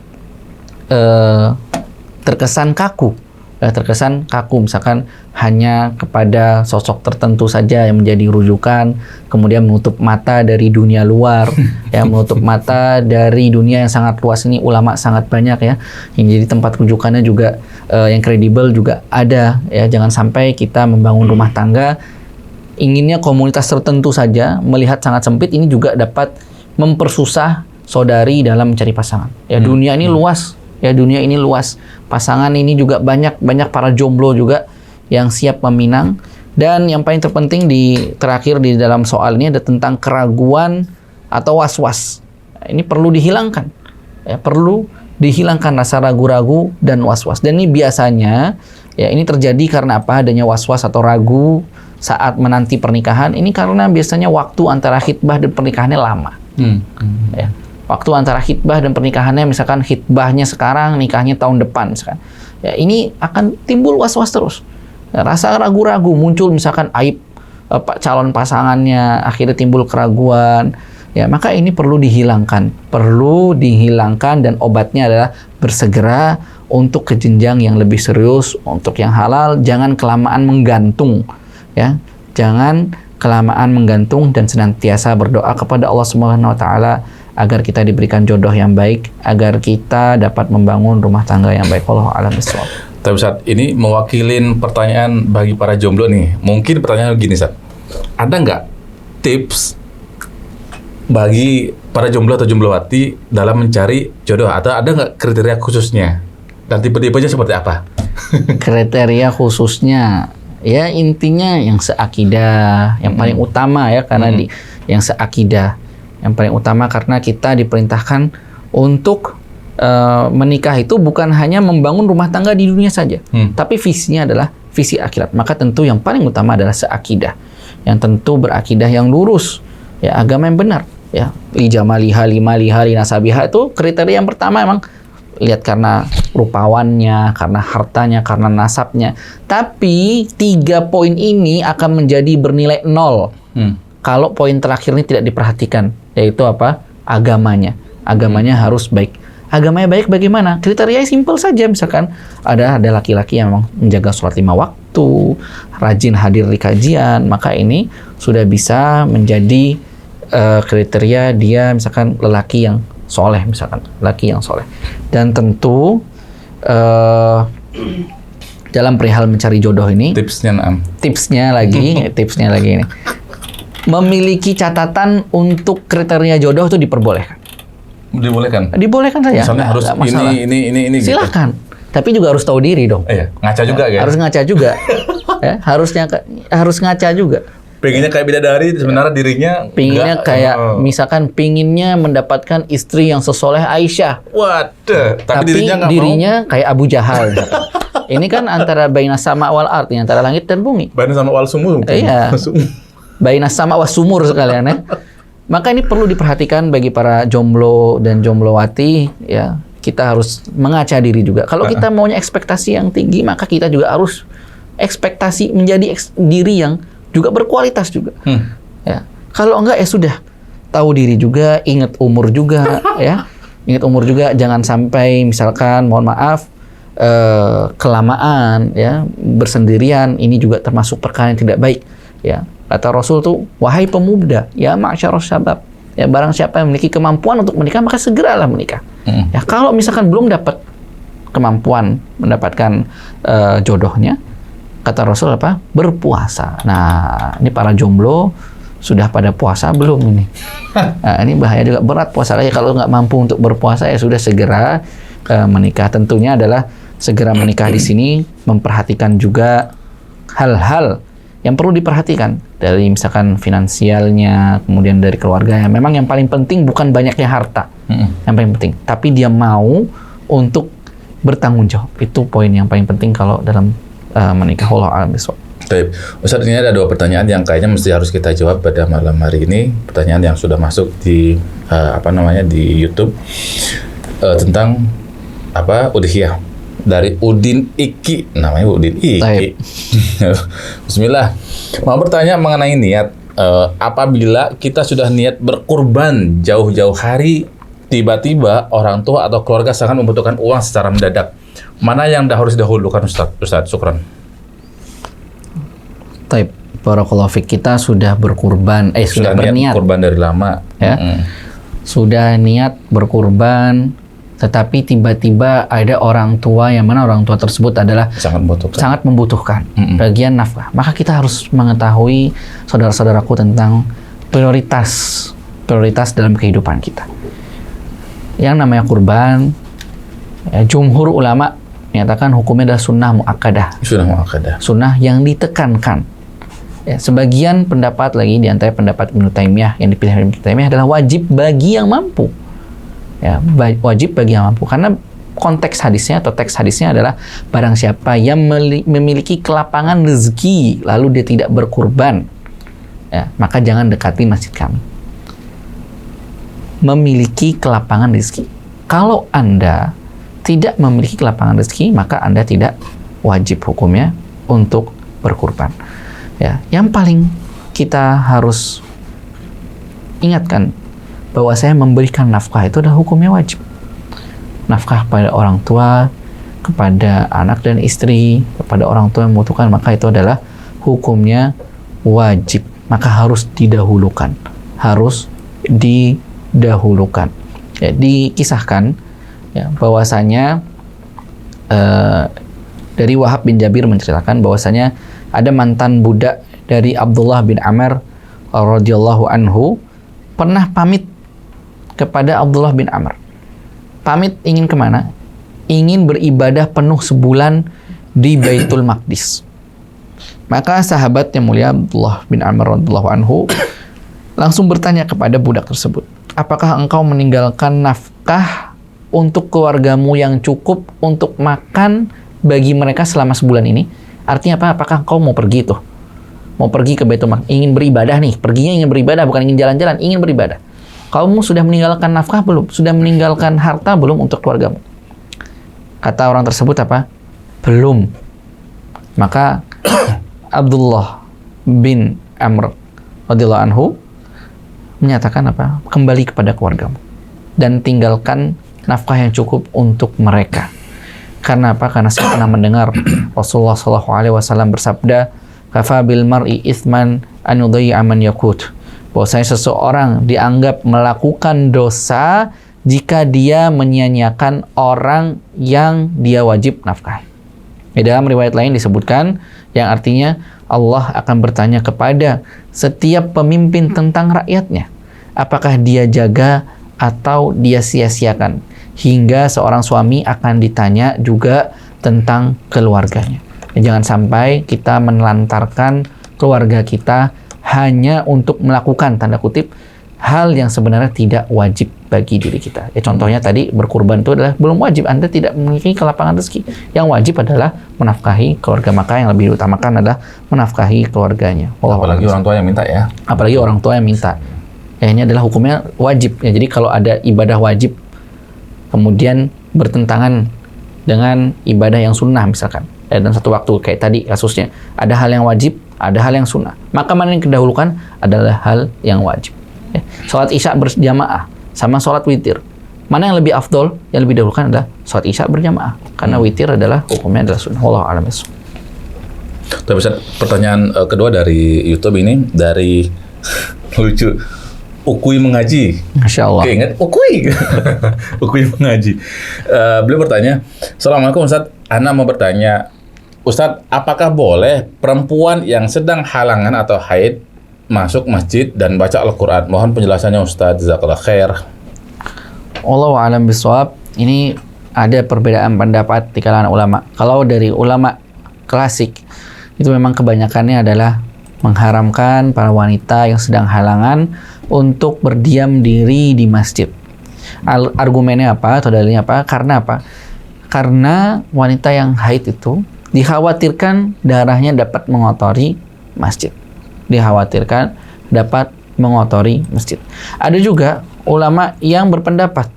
terkesan kaku. Terkesan kaku, misalkan hanya kepada sosok tertentu saja yang menjadi rujukan, kemudian menutup mata dari dunia luar, ya, menutup mata dari dunia yang sangat luas. Ini ulama sangat banyak, ya, yang jadi tempat rujukannya juga yang kredibel juga ada, ya. Jangan sampai kita membangun rumah tangga inginnya komunitas tertentu saja, melihat sangat sempit. Ini juga dapat mempersusah saudari dalam mencari pasangan. Ya, dunia ini luas. Ya, dunia ini luas. Pasangan ini juga banyak para jomblo juga yang siap meminang. Dan yang paling terpenting terakhir di dalam soal ini ada tentang keraguan atau was-was. Ini perlu dihilangkan. Ya, perlu dihilangkan rasa ragu-ragu dan was-was. Dan ini biasanya, ya, ini terjadi karena apa? Adanya was-was atau ragu saat menanti pernikahan. Ini karena biasanya waktu antara khitbah dan pernikahannya lama. Ya. Waktu antara khitbah dan pernikahannya, misalkan khitbahnya sekarang, nikahnya tahun depan, misalkan. Ya, ini akan timbul was-was terus. Ya, rasa ragu-ragu muncul, misalkan aib calon pasangannya, akhirnya timbul keraguan. Ya, maka ini perlu dihilangkan. Perlu dihilangkan, dan obatnya adalah bersegera untuk ke jenjang yang lebih serius, untuk yang halal. Jangan kelamaan menggantung, ya. Jangan kelamaan menggantung, dan senantiasa berdoa kepada Allah Subhanahu wa taala agar kita diberikan jodoh yang baik, agar kita dapat membangun rumah tangga yang baik. Wallahu a'lam bishawab. Tapi Ustaz, ini mewakilin pertanyaan bagi para jomblo nih. Mungkin pertanyaan gini, Ustaz. Ada nggak tips bagi para jomblo atau jomblowati dalam mencari jodoh? Atau ada nggak kriteria khususnya? Dan tipe-tipenya seperti apa? Kriteria khususnya, ya, intinya yang seakidah, yang paling utama, ya, karena yang seakidah. Yang paling utama karena kita diperintahkan untuk menikah itu bukan hanya membangun rumah tangga di dunia saja, tapi visinya adalah visi akhirat. Maka tentu yang paling utama adalah seakidah, yang tentu berakidah yang lurus, ya, agama yang benar, ya. Li jamaliha limaliha linasabiha, itu kriteria yang pertama. Emang lihat karena rupawannya, karena hartanya, karena nasabnya. Tapi 3 poin ini akan menjadi bernilai 0 kalau poin terakhir ini tidak diperhatikan, yaitu apa? Agamanya. Agamanya harus baik. Agamanya baik bagaimana? Kriterianya simpel saja. Misalkan ada laki-laki yang memang menjaga sholat 5 waktu, rajin hadir di kajian, maka ini sudah bisa menjadi kriteria dia, misalkan lelaki yang soleh, misalkan laki yang soleh. Dan tentu dalam perihal mencari jodoh ini, Tipsnya Naam. tipsnya lagi ini. Memiliki catatan untuk kriteria jodoh itu diperbolehkan. Dibolehkan. Dibolehkan saja. Misalnya harus nggak masalah. ini gitu. Silahkan. Tapi juga harus tahu diri dong. Iya, ngaca juga kan? Harus ngaca juga. Ya, harus ngaca juga. Pengennya kayak bidadari, sebenarnya dirinya Pinginnya enggak. kayak misalkan pinginnya mendapatkan istri yang sesoleh Aisyah. Waduh, tapi dirinya nggak dirinya kayak Abu Jahal. Ini kan antara bainas sama wal ard, antara langit dan bumi. mau. Bahan sama wal sumur. Iya. Bainas sama was sumur sekalian ya. Maka ini perlu diperhatikan bagi para jomblo dan jomblowati ya. Kita harus mengaca diri juga. Kalau kita maunya ekspektasi yang tinggi, maka kita juga harus ekspektasi menjadi diri yang juga berkualitas juga. Ya. Kalau enggak ya sudah, tahu diri juga, ingat umur juga ya. Ingat umur juga, jangan sampai misalkan mohon maaf kelamaan ya, bersendirian, ini juga termasuk perkara yang tidak baik ya. Kata Rasul tuh, wahai pemuda, ya ma'syarus syabab, ya barang siapa yang memiliki kemampuan untuk menikah maka segeralah menikah. Ya kalau misalkan belum dapat kemampuan mendapatkan jodohnya, kata Rasul apa? Berpuasa. Nah, ini para jomblo sudah pada puasa belum ini? Nah, ini bahaya juga, berat puasa lagi. Kalau nggak mampu untuk berpuasa ya sudah segera menikah. Tentunya adalah segera menikah di sini memperhatikan juga hal-hal yang perlu diperhatikan dari misalkan finansialnya, kemudian dari keluarganya. Memang yang paling penting bukan banyaknya harta, yang paling penting, tapi dia mau untuk bertanggung jawab. Itu poin yang paling penting kalau dalam menikah. Wallahu a'lam bishawab. Baik, Ustaz, ini ada 2 pertanyaan yang kayaknya mesti harus kita jawab pada malam hari ini. Pertanyaan yang sudah masuk di di YouTube tentang udhiyah. Dari Udin Iki, namanya Udin Iki. Bismillah. Mau bertanya mengenai niat. Apabila kita sudah niat berkurban jauh-jauh hari, tiba-tiba orang tua atau keluarga sangat membutuhkan uang secara mendadak, mana yang harus didahulukan, Ustaz? Syukran. Taib. Barakallahu fiik, kita sudah berkurban, sudah berniat berkurban dari lama. Ya. Sudah niat berkurban, tetapi tiba-tiba ada orang tua yang mana orang tua tersebut adalah sangat membutuhkan bagian nafkah. Maka kita harus mengetahui, saudara-saudaraku, tentang prioritas dalam kehidupan kita. Yang namanya kurban, jumhur ulama menyatakan hukumnya adalah sunnah muakkadah. Sunnah yang ditekankan. Ya, sebagian pendapat lagi, di antara pendapat Ibnu Taimiyah, yang dipilih Ibnu Taimiyah adalah wajib bagi yang mampu. Ya, wajib bagi yang mampu, karena konteks hadisnya atau teks hadisnya adalah barang siapa yang memiliki kelapangan rezeki lalu dia tidak berkurban, ya, maka jangan dekati masjid kami. Memiliki kelapangan rezeki. Kalau Anda tidak memiliki kelapangan rezeki, maka Anda tidak wajib hukumnya untuk berkurban. Ya, yang paling kita harus ingatkan bahwa saya memberikan nafkah itu adalah hukumnya wajib. Nafkah kepada orang tua, kepada anak dan istri, kepada orang tua yang membutuhkan, maka itu adalah hukumnya wajib. Maka harus didahulukan. Ya, dikisahkan ya, bahwasanya dari Wahab bin Jabir menceritakan bahwasanya ada mantan budak dari Abdullah bin Amr radhiyallahu anhu pernah pamit kepada Abdullah bin Amr. Pamit ingin kemana? Ingin beribadah penuh sebulan di Baitul Maqdis. Maka sahabat yang mulia Abdullah bin Amr radhiyallahu anhu langsung bertanya kepada budak tersebut, apakah engkau meninggalkan nafkah untuk keluargamu yang cukup untuk makan bagi mereka selama sebulan ini? Artinya apa? Apakah engkau mau pergi tuh? Mau pergi ke Baitul Maqdis, ingin beribadah nih, perginya ingin beribadah, bukan ingin jalan-jalan, ingin beribadah. Kamu sudah meninggalkan nafkah belum? Sudah meninggalkan harta belum untuk keluargamu? Kata orang tersebut apa? Belum. Maka Abdullah bin Amr radhiyallahu anhu menyatakan apa? Kembali kepada keluargamu dan tinggalkan nafkah yang cukup untuk mereka. Karena apa? Karena saya pernah mendengar Rasulullah SAW bersabda, "Kafa bil mar'i ithman an yudayyi'a man yakut." Bahwasanya seseorang dianggap melakukan dosa jika dia menyia-nyiakan orang yang dia wajib nafkahi. Di dalam riwayat lain disebutkan yang artinya Allah akan bertanya kepada setiap pemimpin tentang rakyatnya, apakah dia jaga atau dia sia-siakan, hingga seorang suami akan ditanya juga tentang keluarganya. Dan jangan sampai kita menelantarkan keluarga kita hanya untuk melakukan tanda kutip hal yang sebenarnya tidak wajib bagi diri kita. Contohnya tadi berkurban itu adalah belum wajib, Anda tidak memiliki kelapangan rezeki. Yang wajib adalah menafkahi keluarga, maka yang lebih diutamakan adalah menafkahi keluarganya. Apalagi orang tua yang minta ya. Apalagi orang tua yang minta. Ini adalah hukumnya wajib. Jadi kalau ada ibadah wajib kemudian bertentangan dengan ibadah yang sunnah misalkan, dalam satu waktu kayak tadi kasusnya, ada hal yang wajib, ada hal yang sunnah, maka mana yang didahulukan adalah hal yang wajib. Sholat isya berjamaah sama sholat witir, mana yang lebih afdol? Yang lebih dahulukan adalah sholat isya berjamaah, karena witir adalah hukumnya adalah sunnah. Wallahu a'lam bishawab. Tapi pertanyaan kedua dari YouTube ini dari lucu, Ukui mengaji. Masya Allah. Oke, ingat Ukui. Ukui mengaji. Beliau bertanya, Assalamualaikum Ustaz, Ana mau bertanya, Ustaz, apakah boleh perempuan yang sedang halangan atau haid masuk masjid dan baca Al-Quran? Mohon penjelasannya Ustaz, jazakallah khair. Wallahu a'lam bishawab. Ini ada perbedaan pendapat di kalangan ulama. Kalau dari ulama klasik, itu memang kebanyakannya adalah mengharamkan para wanita yang sedang halangan untuk berdiam diri di masjid. Argumennya apa atau dalilnya apa? Karena apa? Karena wanita yang haid itu dikhawatirkan darahnya dapat mengotori masjid. Dikhawatirkan dapat mengotori masjid. Ada juga ulama yang berpendapat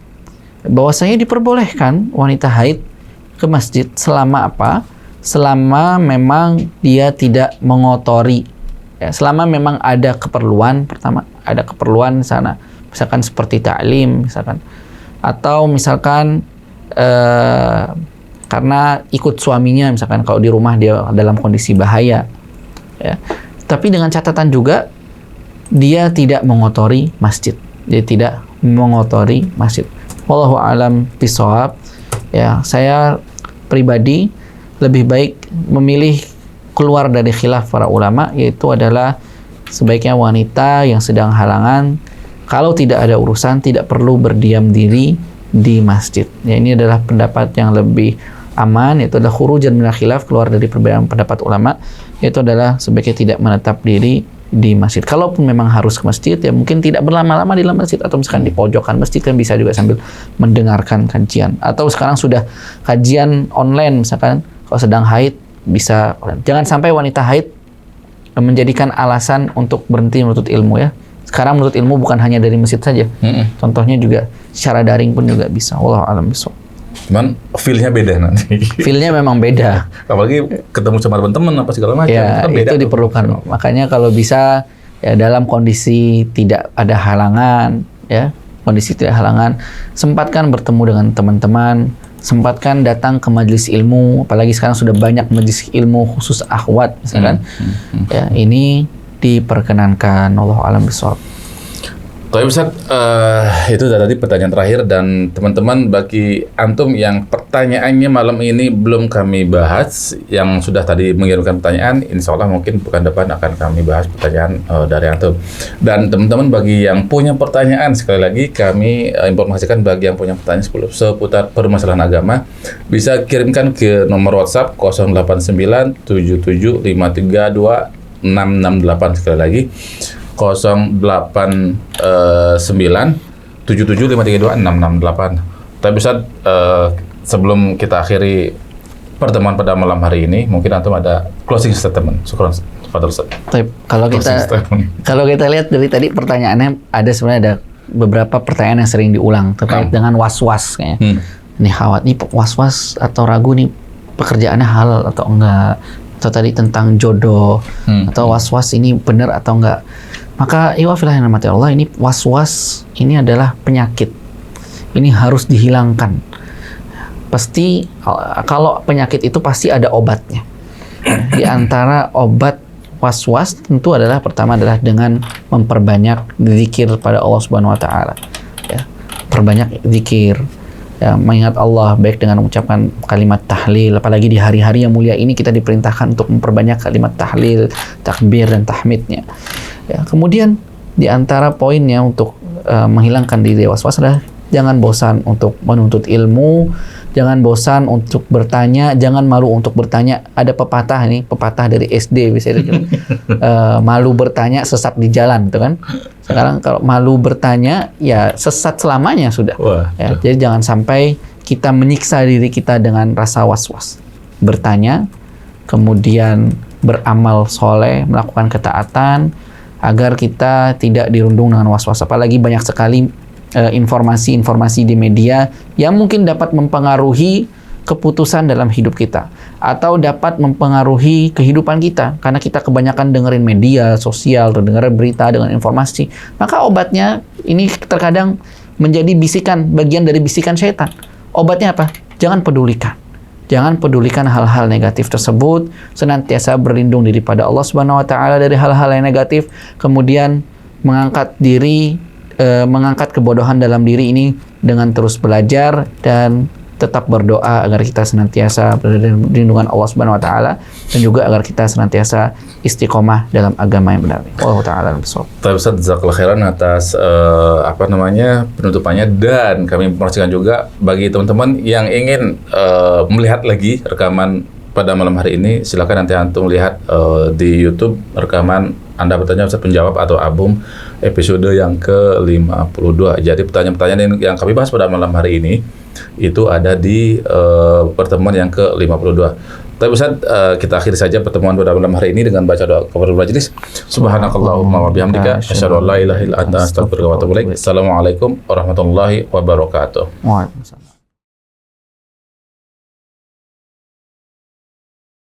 bahwasanya diperbolehkan wanita haid ke masjid selama apa? Selama memang dia tidak mengotori. Ya, selama memang ada keperluan, pertama ada keperluan di sana, misalkan seperti ta'lim misalkan, atau misalkan karena ikut suaminya misalkan kalau di rumah dia dalam kondisi bahaya, ya. Tapi dengan catatan juga dia tidak mengotori masjid. Dia tidak mengotori masjid. Wallahu a'lam bishawab. Ya, saya pribadi lebih baik memilih keluar dari khilaf para ulama, yaitu adalah sebaiknya wanita yang sedang halangan kalau tidak ada urusan tidak perlu berdiam diri di masjid. Ya, ini adalah pendapat yang lebih aman, yaitu adalah khurujan minal khilaf, keluar dari perbedaan pendapat ulama, yaitu adalah sebaiknya tidak menetap diri di masjid. Kalaupun memang harus ke masjid, ya mungkin tidak berlama-lama di dalam masjid, atau misalkan di pojokan masjid kan bisa juga sambil mendengarkan kajian. Atau sekarang sudah kajian online, misalkan kalau sedang haid bisa. Jangan sampai wanita haid menjadikan alasan untuk berhenti menuntut ilmu, ya. Sekarang menuntut ilmu bukan hanya dari masjid saja. Contohnya juga secara daring pun juga bisa. Wallahu a'lam bishawab. Cuman feel-nya beda nanti. Feel-nya memang beda. Apalagi ketemu sama teman-teman apa segala macam. Ya, itu, beda, itu diperlukan. Makanya kalau bisa ya dalam kondisi tidak ada halangan, ya, kondisi tidak halangan, sempatkan bertemu dengan teman-teman, sempatkan datang ke majelis ilmu, apalagi sekarang sudah banyak majelis ilmu khusus akhwat misalkan. Ya, ini diperkenankan. Wallahu a'lam bishawab. Tapi Ustaz, itu tadi pertanyaan terakhir, dan teman-teman bagi antum yang pertanyaannya malam ini belum kami bahas, yang sudah tadi mengirimkan pertanyaan, insya Allah mungkin pekan depan akan kami bahas pertanyaan dari antum. Dan teman-teman bagi yang punya pertanyaan, sekali lagi kami informasikan bagi yang punya pertanyaan seputar permasalahan agama, bisa kirimkan ke nomor WhatsApp 08977532668, sekali lagi 08977532668. Tapi Ustaz, sebelum kita akhiri pertemuan pada malam hari ini, mungkin antum ada closing statement. Syukran, Fadhil Ustaz. Kalau kita lihat dari tadi pertanyaannya, ada sebenarnya ada beberapa pertanyaan yang sering diulang terkait dengan was-was kayaknya. Ini khawatir, nih was-was atau ragu nih pekerjaannya halal atau enggak, atau tadi tentang jodoh, atau was-was ini benar atau enggak. Maka iwafillah yang namanya Allah, ini was-was ini adalah penyakit. Ini harus dihilangkan. Pasti kalau penyakit itu pasti ada obatnya. Di antara obat was-was tentu adalah pertama adalah dengan memperbanyak zikir pada Allah Subhanahu wa taala. Ya. Perbanyak zikir. ya, mengingat Allah, baik dengan mengucapkan kalimat tahlil, apalagi di hari-hari yang mulia ini kita diperintahkan untuk memperbanyak kalimat tahlil, takbir dan tahmidnya. Ya, kemudian di antara poinnya untuk menghilangkan diri was-was adalah jangan bosan untuk menuntut ilmu, jangan bosan untuk bertanya, jangan malu untuk bertanya. Ada pepatah nih, pepatah dari SD bisa dibilang, malu bertanya sesat di jalan, gitu kan? Sekarang kalau malu bertanya, ya sesat selamanya sudah. Ya, jadi jangan sampai kita menyiksa diri kita dengan rasa was-was. Bertanya, kemudian beramal soleh, melakukan ketaatan, agar kita tidak dirundung dengan was-was. Apalagi banyak sekali informasi-informasi di media yang mungkin dapat mempengaruhi keputusan dalam hidup kita atau dapat mempengaruhi kehidupan kita karena kita kebanyakan dengerin media sosial, dengerin berita dengan informasi. Maka obatnya ini terkadang menjadi bisikan, bagian dari bisikan syaitan. Obatnya apa? Jangan pedulikan. Jangan pedulikan hal-hal negatif tersebut, senantiasa berlindung diri pada Allah Subhanahu wa taala dari hal-hal yang negatif, kemudian mengangkat diri, mengangkat kebodohan dalam diri ini dengan terus belajar dan tetap berdoa agar kita senantiasa berada di lindungan Allah Subhanahu wa taala dan juga agar kita senantiasa istiqomah dalam agama yang benar. Allah taala bersab. Ustaz, jazakallahu khairan atas penutupannya, dan kami informasikan juga bagi teman-teman yang ingin melihat lagi rekaman pada malam hari ini, silakan nanti antum lihat di YouTube rekaman Anda bertanya Ustaz menjawab atau album episode yang ke-52. Jadi pertanyaan-pertanyaan yang kami bahas pada malam hari ini itu ada di pertemuan yang ke-52. Tapi Ustaz, kita akhiri saja pertemuan pada malam hari ini dengan baca doa kafaratul majelis. Subhanakallahumma wa bihamdika asyhadu an la ilaha illa anta astaghfiruka wa atubu ilaik. Assalamualaikum warahmatullahi wabarakatuh. Waalaikumsalam.